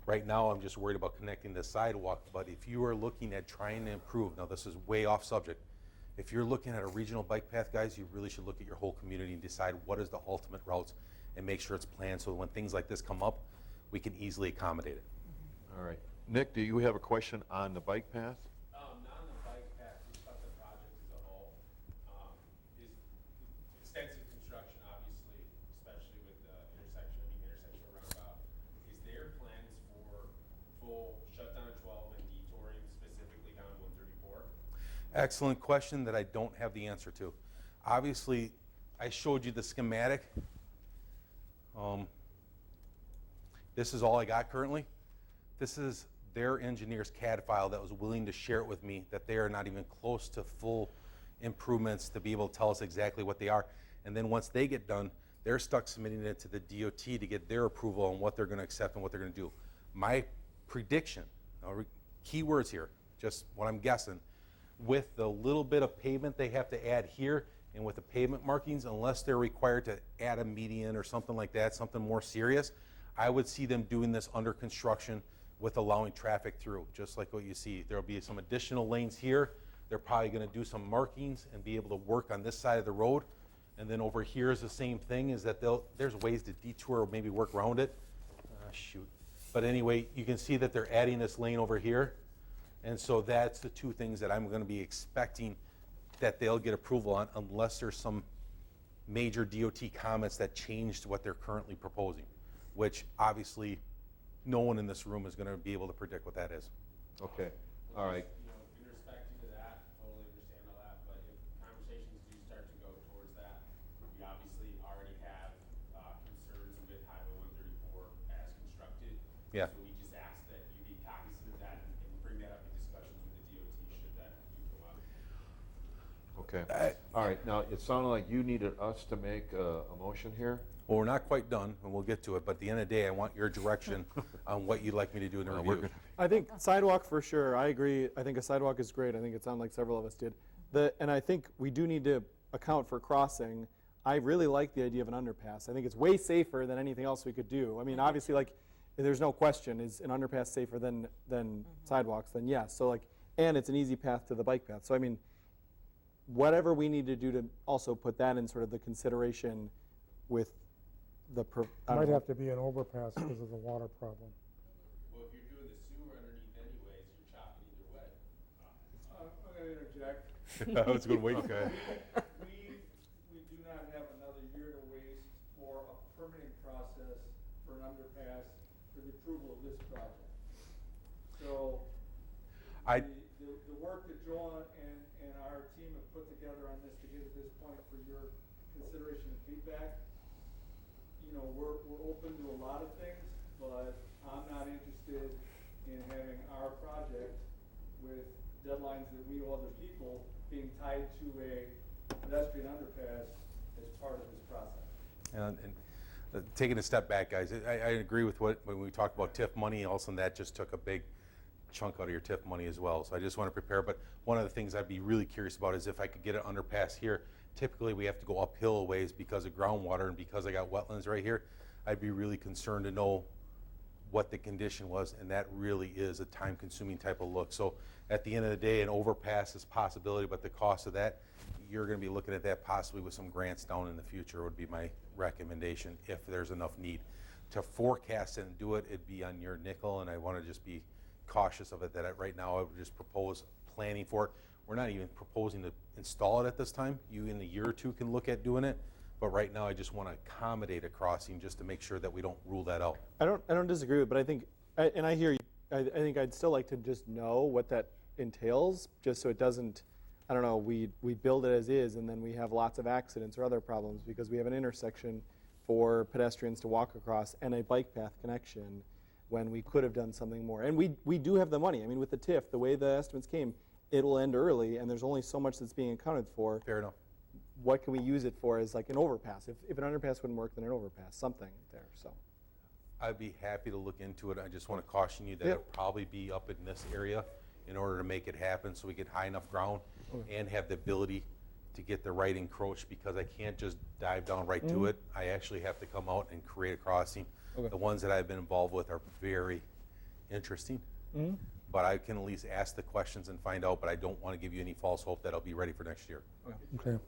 Right now, I'm just worried about connecting the sidewalk, but if you are looking at trying to improve, now this is way off subject, if you're looking at a regional bike path, guys, you really should look at your whole community and decide what is the ultimate routes and make sure it's planned so when things like this come up, we can easily accommodate it.
All right. Nick, do you have a question on the bike path?
Not on the bike path, just about the project as a whole. Is extensive construction, obviously, especially with the intersection, roundabout. Is there plans for full shutdown of 12 and detouring specifically down 134?
Excellent question that I don't have the answer to. Obviously, I showed you the schematic. This is all I got currently. This is their engineer's CAD file that was willing to share it with me, that they are not even close to full improvements to be able to tell us exactly what they are. And then once they get done, they're stuck submitting it to the DOT to get their approval on what they're going to accept and what they're going to do. My prediction, key words here, just what I'm guessing, with the little bit of pavement they have to add here and with the pavement markings, unless they're required to add a median or something like that, something more serious, I would see them doing this under construction with allowing traffic through, just like what you see. There'll be some additional lanes here. They're probably going to do some markings and be able to work on this side of the road. And then over here is the same thing, is that there's ways to detour or maybe work around it. Shoot. But anyway, you can see that they're adding this lane over here. And so that's the two things that I'm going to be expecting that they'll get approval on, unless there's some major DOT comments that changed what they're currently proposing, which obviously no one in this room is going to be able to predict what that is.
Okay. All right.
In respect to that, totally understand all that, but if conversations do start to go towards that, we obviously already have concerns with Highway 134 as constructed.
Yeah.
So we just ask that you be cognizant of that and bring that up in discussions with the DOT should that do come up.
Okay. All right. Now, it sounded like you needed us to make a motion here.
Well, we're not quite done, and we'll get to it, but at the end of the day, I want your direction on what you'd like me to do in the review.
I think sidewalk for sure. I agree. I think a sidewalk is great. I think it sounded like several of us did. And I think we do need to account for crossing. I really like the idea of an underpass. I think it's way safer than anything else we could do. I mean, obviously, like, there's no question, is an underpass safer than sidewalks? Then yes. So like, and it's an easy path to the bike path. So I mean, whatever we need to do to also put that in sort of the consideration with the.
Might have to be an overpass because of the water problem.
Well, if you're doing the sewer underneath anyways, you're chopping either way.
I'm going to interject.
I was going to wait. Okay.
We do not have another year to waste for a permitting process for an underpass for the approval of this project. So the work that Joel and our team have put together on this to get to this point for your consideration and feedback, you know, we're open to a lot of things, but I'm not interested in having our project with deadlines that we owe other people being tied to a pedestrian underpass as part of this process.
And taking a step back, guys, I agree with when we talked about TIF money, all of a sudden that just took a big chunk out of your TIF money as well. So I just want to prepare, but one of the things I'd be really curious about is if I could get an underpass here. Typically we have to go uphill a ways because of groundwater and because I got wetlands right here. I'd be really concerned to know what the condition was, and that really is a time-consuming type of look. So at the end of the day, an overpass is a possibility, but the cost of that, you're going to be looking at that possibly with some grants down in the future would be my recommendation if there's enough need. To forecast it and do it, it'd be on your nickel, and I want to just be cautious of it, that right now I would just propose planning for it. We're not even proposing to install it at this time. You in a year or two can look at doing it, but right now I just want to accommodate a crossing just to make sure that we don't rule that out.
I don't disagree with it, but I think, and I hear you, I think I'd still like to just know what that entails, just so it doesn't, I don't know, we build it as is and then we have lots of accidents or other problems because we have an intersection for pedestrians to walk across and a bike path connection when we could have done something more. And we do have the money. I mean, with the TIF, the way the estimates came,
it'll end early, and there's only so much that's being accounted for.
Fair enough.
What can we use it for as like an overpass? If an underpass wouldn't work, then an overpass, something there, so.
I'd be happy to look into it. I just want to caution you that
Yep.
it'll probably be up in this area in order to make it happen, so we get high enough ground and have the ability to get the right encroach, because I can't just dive down right to it. I actually have to come out and create a crossing.
Okay.
The ones that I've been involved with are very interesting, but I can at least ask the questions and find out, but I don't want to give you any false hope that I'll be ready for next year.
Okay.
Don't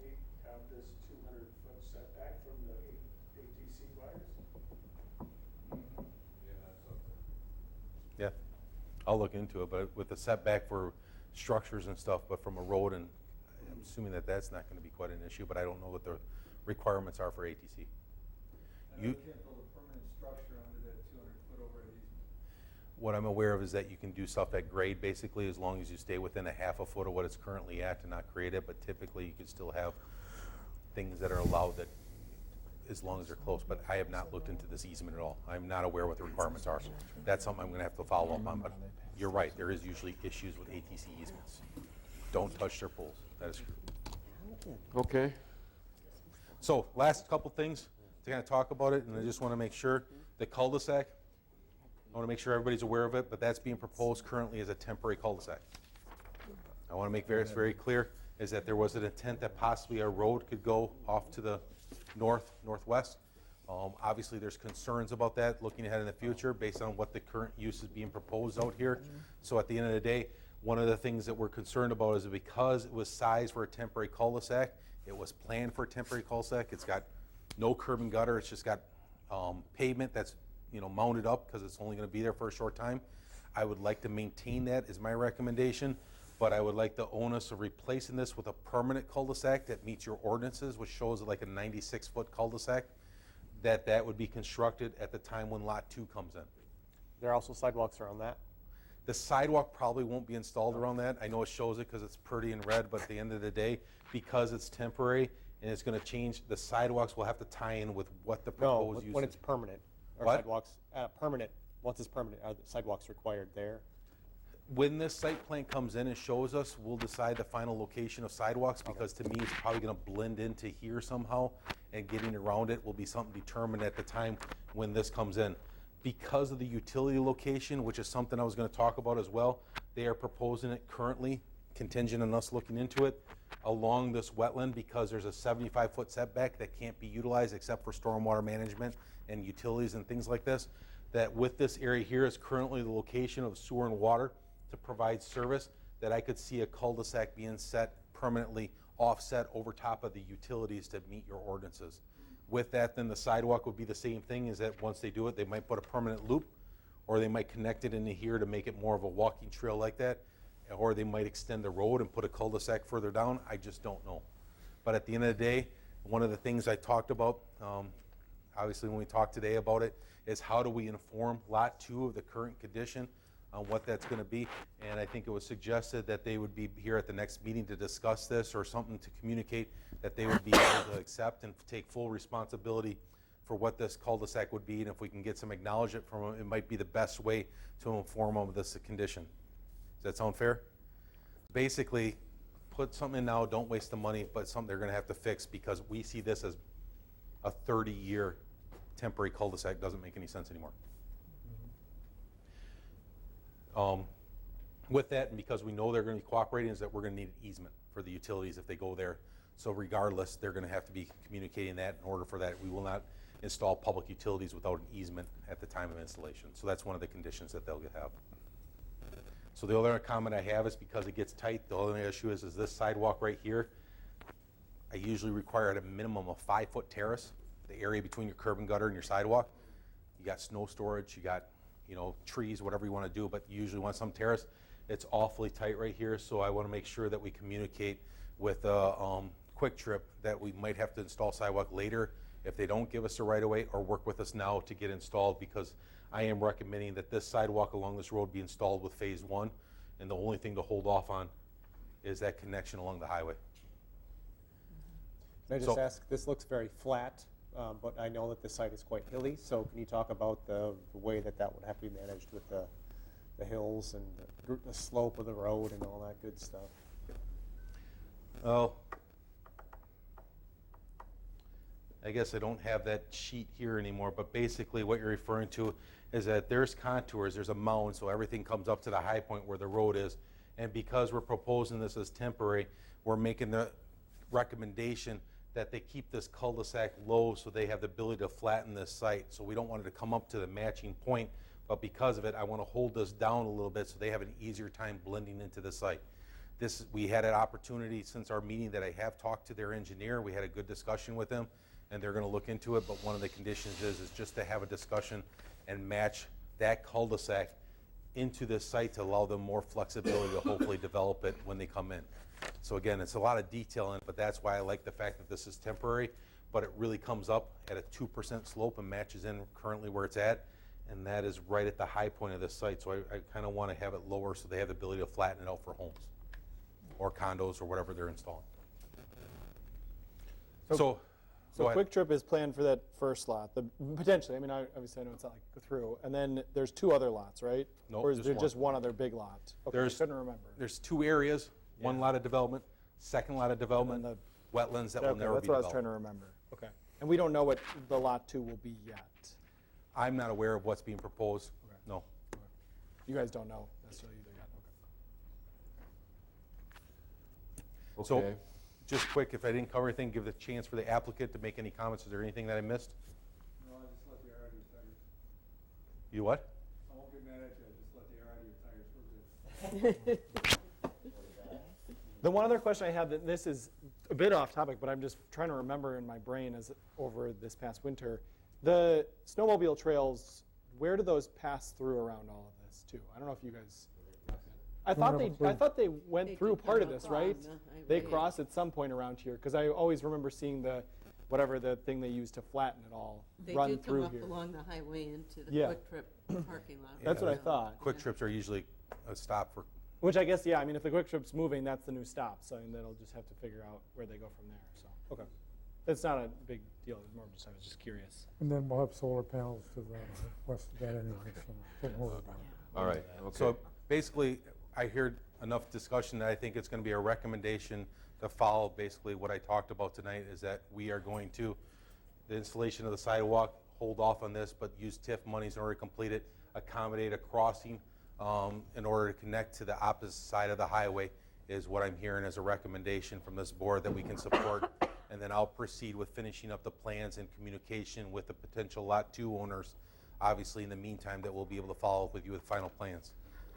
we have this 200-foot setback from the ATC wires? Yeah, that's okay.
Yeah, I'll look into it, but with the setback for structures and stuff, but from a road, and I'm assuming that that's not going to be quite an issue, but I don't know what the requirements are for ATC. You
can't build a permanent structure under that 200-foot overhead easement.
What I'm aware of is that you can do stuff at grade, basically, as long as you stay within a half a foot of what it's currently at to not create it, but typically you can still have things that are allowed that, as long as they're close, but I have not looked into this easement at all. I'm not aware what the requirements are. That's something I'm gonna have to follow up on, but you're right, there is usually issues with ATC easements. Don't touch their poles, that is true.
Okay.
So, last couple things to kind of talk about it, and I just wanna make sure, the cul-de-sac, I want to make sure everybody's aware of it, but that's being proposed currently as a temporary cul-de-sac. I want to make very clear is that there was an intent that possibly a road could go off to the northwest. Obviously, there's concerns about that looking ahead in the future based on what the current use is being proposed out here. So at the end of the day, one of the things that we're concerned about is that because it was sized for a temporary cul-de-sac, it was planned for a temporary cul-de-sac. It's got no curb and gutter. It's just got pavement that's mounted up because it's only going to be there for a short time. I would like to maintain that is my recommendation, but I would like the onus of replacing this with a permanent cul-de-sac that meets your ordinances, which shows like a 96-foot cul-de-sac, that would be constructed at the time when Lot 2 comes in.
There are also sidewalks around that.
The sidewalk probably won't be installed around that. I know it shows it because it's pretty in red, but at the end of the day, because it's temporary and it's going to change, the sidewalks will have to tie in with what the proposed use is.
When it's permanent. Are
What?
sidewalks, permanent, once it's permanent, are the sidewalks required there?
When this site plan comes in and shows us, we'll decide the final location of sidewalks, because to me, it's probably gonna blend into here somehow, and getting around it will be something determined at the time when this comes in. Because of the utility location, which is something I was gonna talk about as well, they are proposing it currently, contingent on us looking into it, along this wetland, because there's a 75-foot setback that can't be utilized except for stormwater management and utilities and things like this, that with this area here is currently the location of sewer and water to provide service, that I could see a cul-de-sac being set permanently offset over top of the utilities to meet your ordinances. With that, then the sidewalk would be the same thing, is that once they do it, they might put a permanent loop, or they might connect it into here to make it more of a walking trail like that, or they might extend the road and put a cul-de-sac further down. I just don't know. But at the end of the day, one of the things I talked about, obviously when we talked today about it, is how do we inform Lot 2 of the current condition on what that's going to be. And I think it was suggested that they would be here at the next meeting to discuss this, or something to communicate that they would be able to accept and take full responsibility for what this cul-de-sac would be. And if we can get some acknowledgement from them, it might be the best way to inform them of this condition. Does that sound fair? Basically, put something in now, don't waste the money, but something they're going to have to fix, because we see this as a 30-year temporary cul-de-sac. Doesn't make any sense anymore. With that, and because we know they're going to be cooperating, is that we're going to need an easement for the utilities if they go there. So regardless, they're going to have to be communicating that. In order for that, we will not install public utilities without an easement at the time of installation. So that's one of the conditions that they'll have. So the other comment I have is, because it gets tight, the only issue is this sidewalk right here. I usually require at a minimum of 5-foot terrace, the area between your curb and gutter and your sidewalk. You got snow storage, you got trees, whatever you want to do, but you usually want some terrace. It's awfully tight right here, so I want to make sure that we communicate with Quick Trip that we might have to install sidewalk later if they don't give us the right of way, or work with us now to get installed, because I am recommending that this sidewalk along this road be installed with phase 1, and the only thing to hold off on is that connection along the highway.
Can I just ask, this looks very flat, but I know that the site is quite hilly, so can you talk about the way that would have to be managed with the the hills and the slope of the road and all that good stuff.
Oh, I guess I don't have that sheet here anymore, but basically what you're referring to is that there's contours, there's a mound, so everything comes up to the high point where the road is. And because we're proposing this as temporary, we're making the recommendation that they keep this cul-de-sac low so they have the ability to flatten this site. So we don't want it to come up to the matching point, but because of it, I want to hold this down a little bit so they have an easier time blending into the site. We had an opportunity since our meeting that I have talked to their engineer. We had a good discussion with them, and they're going to look into it, but one of the conditions is just to have a discussion and match that cul-de-sac into this site to allow them more flexibility to hopefully develop it when they come in. So again, it's a lot of detail in it, but that's why I like the fact that this is temporary, but it really comes up at a 2% slope and matches in currently where it's at, and that is right at the high point of this site. So I kind of want to have it lower so they have the ability to flatten it out for homes or condos or whatever they're installing. So go ahead.
Quick Trip is planned for that first lot, potentially. I mean, obviously I know it's not like go through. And then there's 2 other lots, right?
No,
or is
just
there
one.
just one other big lot? Okay, I couldn't remember.
There's 2 areas, one lot of development, second lot of development, wetlands that will
Okay,
never
that's
be
what I was
developed.
trying to remember. Okay. And we don't know what the lot 2 will be yet.
I'm not aware of what's being proposed.
Okay.
No.
You guys don't know necessarily either yet. Okay.
So, just quick, if I didn't cover anything, give the chance for the applicant to make any comments. Is there anything that I missed?
No, I just let the air out of your tires.
You what?
I won't get mad at you, I just let the air out of your tires. We're good.
The one other question I have, that this is a bit off topic, but I'm just trying to remember in my brain as over this past winter, the snowmobile trails, where do those pass through around all of this too? I don't know if you guys. I thought they went
They
through
do
part
come
of this,
up
right?
on the
They
highway.
cross at some point around here because I always remember seeing the thing they use to flatten it all
They
run
do
through
come up
here.
along the highway into the
Yeah.
Quick Trip parking lot.
That's what I
right now.
thought.
Quick trips are usually a stop for.
Which I guess, yeah, I mean, if the Quick Trip's moving, that's the new stop. So then they'll just have to figure out where they go from there. So, okay. It's not a big deal. It's more just, I was just curious.
And then we'll have solar panels to the west of that anyway, so don't worry about it.
All right, okay.
So basically, I heard enough discussion that I think it's going to be a recommendation to follow basically what I talked about tonight, is that we are going to, the installation of the sidewalk, hold off on this, but use TIF monies in order to complete it, accommodate a crossing in order to connect to the opposite side of the highway is what I'm hearing as a recommendation from this board that we can support. And then I'll proceed with finishing up the plans and communication with the potential Lot 2 owners. Obviously, in the meantime, that we'll be able to follow up with you with final plans.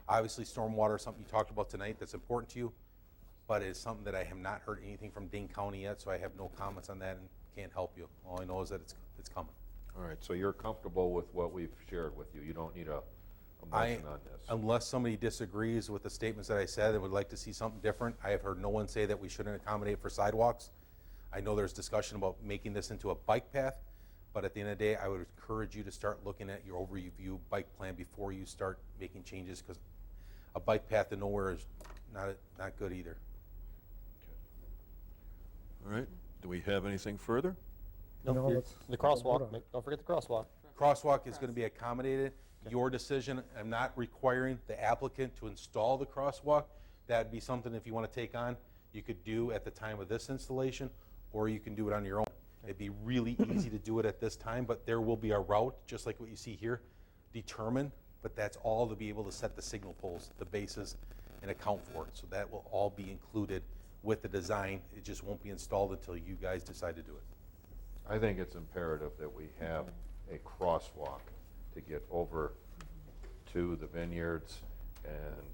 Obviously, stormwater is something you talked about tonight that's important to you, but it's something that I have not heard anything from Dane County yet, so I have no comments on that and can't help you. All I know is that it's coming.
All right, so you're comfortable with what we've shared with you? You don't need a motion on this?
Unless somebody disagrees with the statements that I said and would like to see something different, I have heard no one say that we shouldn't accommodate for sidewalks. I know there's discussion about making this into a bike path, but at the end of the day, I would encourage you to start looking at your overview bike plan before you start making changes, because a bike path to nowhere is not good either.
All right, do we have anything further?
No,
Nope,
let's-
the crosswalk, don't forget the crosswalk.
Crosswalk is going to be accommodated. Your decision. I'm not requiring the applicant to install the crosswalk. That'd be something, if you want to take on, you could do at the time of this installation, or you can do it on your own. It'd be really easy to do it at this time, but there will be a route, just like what you see here, determined, but that's all to be able to set the signal poles, the bases, and account for it. So that will all be included with the design. It just won't be installed until you guys decide to do it.
I think it's imperative that we have a crosswalk to get over to the vineyards and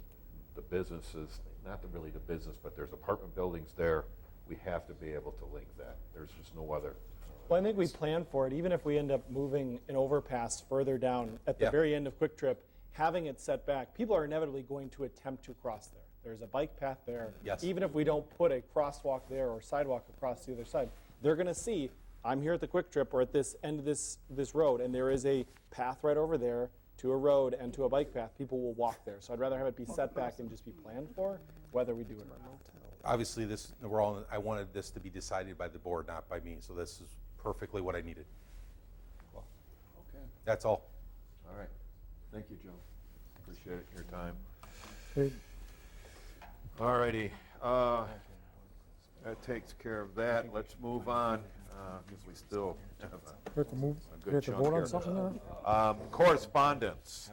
the businesses, not really the business, but there's apartment buildings there. We have to be able to link that. There's just no other.
Well, I think we plan for it, even if we end up moving an overpass further down at the
Yeah.
very end of Quick Trip, having it set back, people are inevitably going to attempt to cross there. There's a bike path there.
Yes.
Even if we don't put a crosswalk there or sidewalk across the other side, they're going to see, I'm here at the Quick Trip or at this end of this road, and there is a path right over there to a road and to a bike path. People will walk there. So I'd rather have it be set back and just be planned for, whether we do it or not.
Obviously, I wanted this to be decided by the board, not by me, so this is perfectly what I needed.
Okay.
That's all.
All right. Thank you, Joe. Appreciate your time.
Okay.
All righty. That takes care of that. Let's move on, because we still have
We have to move,
a
we
good
have to
chunk
vote on
here.
something now?
Correspondence.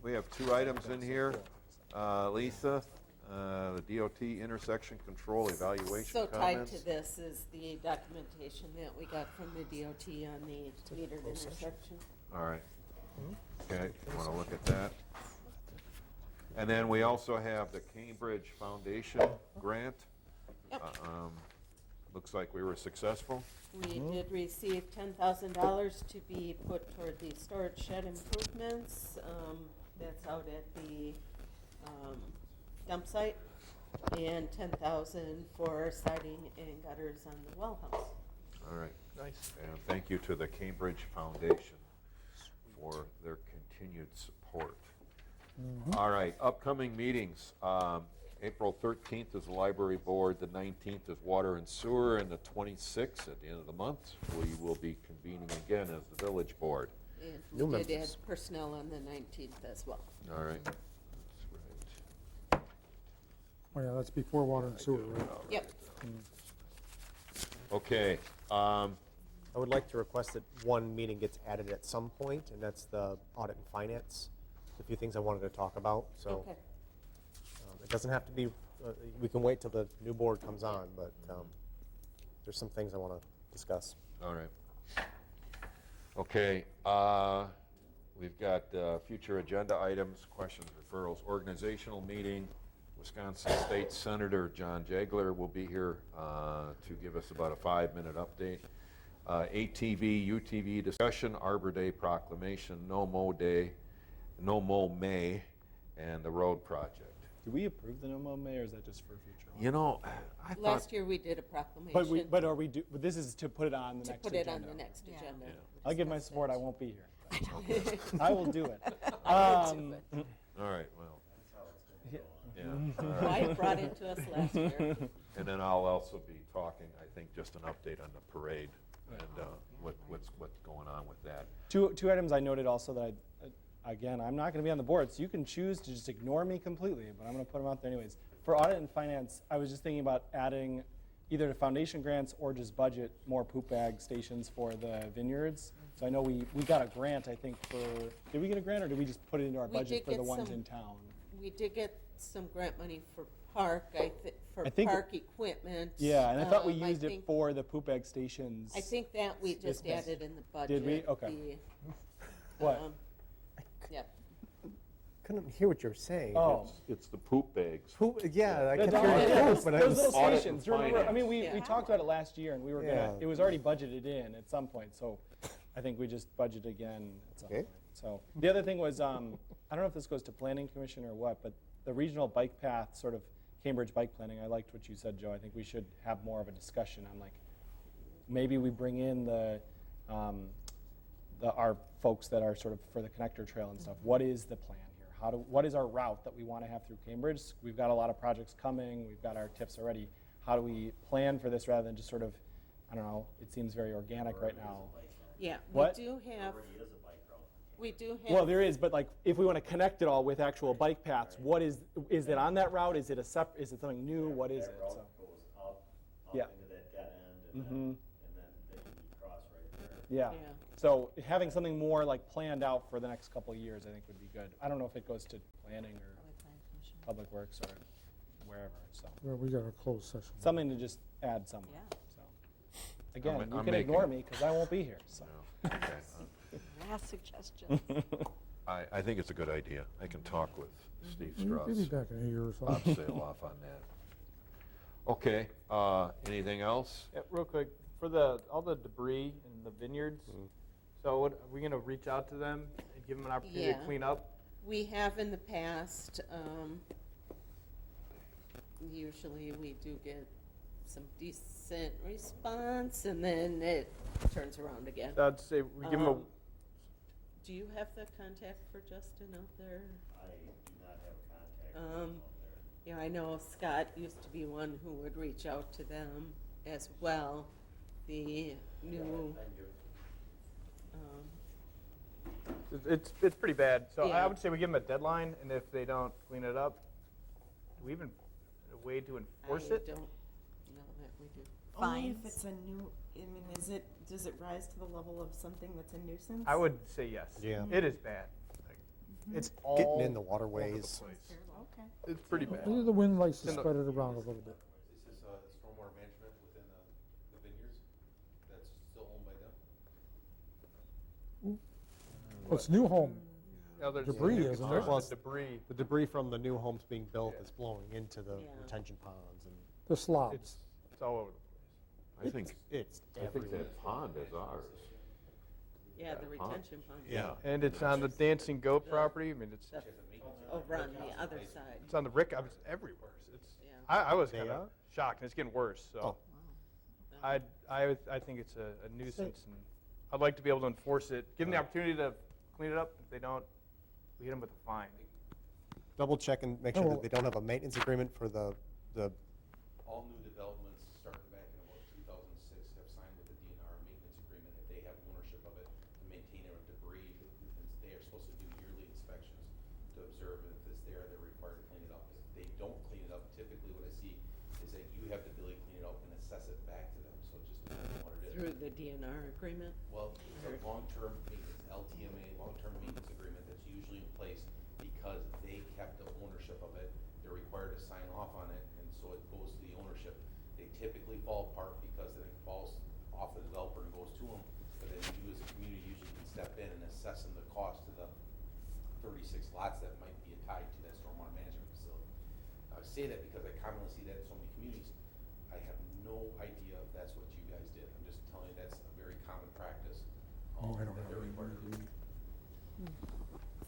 We have 2 items in here. Lisa, the DOT intersection control evaluation
So
comments.
tied to this is the documentation that we got from the DOT on the metered intersection.
All right. Okay, want to look at that? And then we also have the Cambridge Foundation grant.
Yep.
Looks like we were successful.
We did receive $10,000 to be put toward the storage shed improvements. That's out at the dump site, and $10,000 for siding and gutters on the well house.
All right.
Nice.
And thank you to the Cambridge Foundation for their continued support. All right, upcoming meetings. April 13th is the Library Board, the 19th is Water and Sewer, and the 26th, at the end of the month, we will be convening again as the Village Board.
And
New
we did add
Memphis.
personnel on the 19th as well.
All right.
Oh, yeah, that's before water and sewer, right?
Yep.
Okay,
I would like to request that one meeting gets added at some point, and that's the audit and finance. A few things I wanted to talk about, so.
Okay.
It doesn't have to be, we can wait till the new board comes on, but there's some things I want to discuss.
all right. Okay, we've got future agenda items, questions, referrals, organizational meeting. Wisconsin State Senator John Jagler will be here to give us about a 5-minute update. ATV, UTV discussion, Arbor Day proclamation, No Mow Day, No Mow May, and the road project.
Do we approve the No Mow May, or is that just for future?
You know, I thought,
Last year, we did a proclamation.
But are we but this is to put it on the
To
next
put
agenda?
it on the next agenda.
I'll give my support. I won't be here. I will do it.
all right, well, yeah. all right.
Wyatt brought it to us last year.
And then I'll also be talking, I think, just an update on the parade and what's going on with that.
Two items I noted also that again, I'm not going to be on the board, so you can choose to just ignore me completely, but I'm going to put them out there anyways. For audit and finance, I was just thinking about adding either to foundation grants or just budget more poop bag stations for the vineyards. So I know we got a grant, I think, for, did we get a grant or did we just put it into our
We
budget
did
for the
get
ones
some-
in town?
We did get some grant money for park, for
I think-
park equipment.
Yeah, and I thought we
I
used it
think-
for the poop bag stations.
I think that we just
Yes.
added in the budget.
Did we? Okay.
the,
What?
Yep.
Couldn't hear what you're saying.
Oh.
It's the poop bags.
Poop, yeah, I
Yeah,
kept
those-
hearing
yeah,
poop,
those
but I
little
was.
Audit and
stations. Do you remember? I mean, we
Yeah.
talked about it last year, and we were gonna.
Yeah.
It was already budgeted in at some point, so I think we just budget again at some
Okay.
point. So the other thing was, I don't know if this goes to Planning Commission or what, but the regional bike path, sort of Cambridge bike planning. I liked what you said, Joe. I think we should have more of a discussion on, like, maybe we bring in our folks that are sort of for the connector trail and stuff. What is the plan here? What is our route that we want to have through Cambridge? We've got a lot of projects coming. We've got our TIFs already. How do we plan for this rather than just sort of, I don't know, it seems very organic right now.
Yeah,
What?
we do have, we do have.
Well, there is, but like, if we want to connect it all with actual bike paths, what is it on that route? Is it is it something new? What is it?
That
So,
route goes up
Yeah.
into that dead end,
Mhm.
and then they can cross right there.
yeah.
Yeah.
So having something more like planned out for the next couple of years, I think would be good. I don't know if it goes to planning or public works or wherever, so.
Well, we got a closed session.
Something to just add somewhere, so. Again,
I'm
you can
making-
ignore me because I won't be here, so.
Okay.
Last suggestion.
I think it's a good idea. I can talk with Steve
We'll be
Strauss.
back in a year or
Bob
so.
Sale off on that. Okay, anything else?
Yeah, real quick, for all the debris in the vineyards, so are we gonna reach out to them and give them an opportunity to
Yeah.
clean up?
We have in the past, usually we do get some decent response, and then it turns around again.
I'd say we give them
Um, Do you have the contact for Justin out there?
I do not have contact with them out there.
Yeah, I know Scott used to be one who would reach out to them as well. The new,
I do.
It's pretty bad. So
Yeah.
I would say we give them a deadline, and if they don't clean it up, do we even have a way to enforce
I
it?
don't know that we do.
Only if
Fines?
it's a new, I mean, does it rise to the level of something that's a nuisance?
I would say yes.
Yeah.
It is bad. Like, it's all
Getting in the
over
waterways.
place.
Okay.
It's pretty bad.
The wind likes to
In the-
spread it around a little bit.
Is this stormwater management within the vineyards? That's still owned by them?
It's new home.
No, there's
Debris,
there's
isn't
the
there?
debris.
The debris from the new homes being built is blowing into the
Yeah.
retention ponds, and
The slobs.
It's all over the place.
I think,
it's
I think
everywhere.
that pond is ours.
Yeah, the
That pond.
retention pond.
Yeah.
And it's on the Dancing Goat property. I mean, it's
Over on the other side.
it's on the Rick. It's everywhere. It's
Yeah.
I was
They
kind
are?
of shocked, and it's getting worse. So
Oh.
I think it's a nuisance, and I'd like to be able to enforce it. Give them the opportunity to clean it up. If they don't, we hit them with a fine.
Double check and make sure that they don't have a maintenance agreement for the
All new developments starting back in about 2006 have signed with the DNR maintenance agreement. If they have ownership of it, to maintain it with debris, they are supposed to do yearly inspections to observe if it's there, they're required to clean it up. If they don't clean it up, typically what I see is that you have the ability to clean it up and assess it back to them, so it just depends on what it is.
Through the DNR agreement?
Well, it's a long-term maintenance, LTMA, long-term maintenance agreement that's usually in place because they kept the ownership of it. They're required to sign off on it, and so it goes to the ownership. They typically fall apart because then it falls off the developer and goes to them. But then you as a community usually can step in and assess them the cost of the 36 lots that might be tied to that stormwater management facility. I say that because I commonly see that in so many communities. I have no idea if that's what you guys did. I'm just telling you that's a very common practice.
I don't
that they're required to do.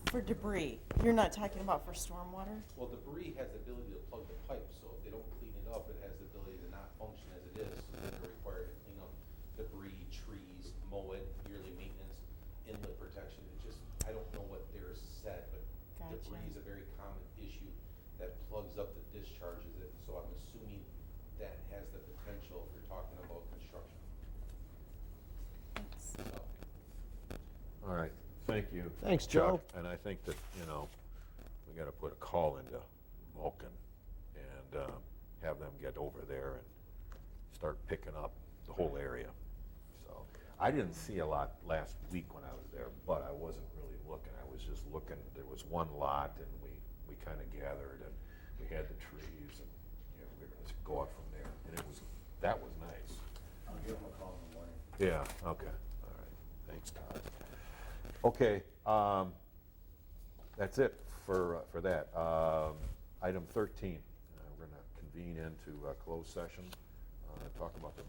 For debris, you're not talking about for stormwater?
Well, debris has the ability to plug the pipe, so if they don't clean it up, it has the ability to not function as it is. So they're required to clean up debris, trees, mow it, yearly maintenance, inlet protection. It just, I don't know what theirs said, but
Gotcha.
debris is a very common issue that plugs up the discharges it. So I'm assuming that has the potential if you're talking about construction.
Thanks.
So,
All right, thank you.
Thanks,
Chuck.
Joe.
And I think that, we gotta put a call into Vulcan and have them get over there and start picking up the whole area. So, I didn't see a lot last week when I was there, but I wasn't really looking. I was just looking, there was one lot and we kinda gathered and we had the trees and, we were gonna go out from there. And that was nice.
I'll give them a call in the morning.
Yeah, okay, all right, thanks, Todd. Okay, that's it for that. Item 13, we're gonna convene into closed session, talk about the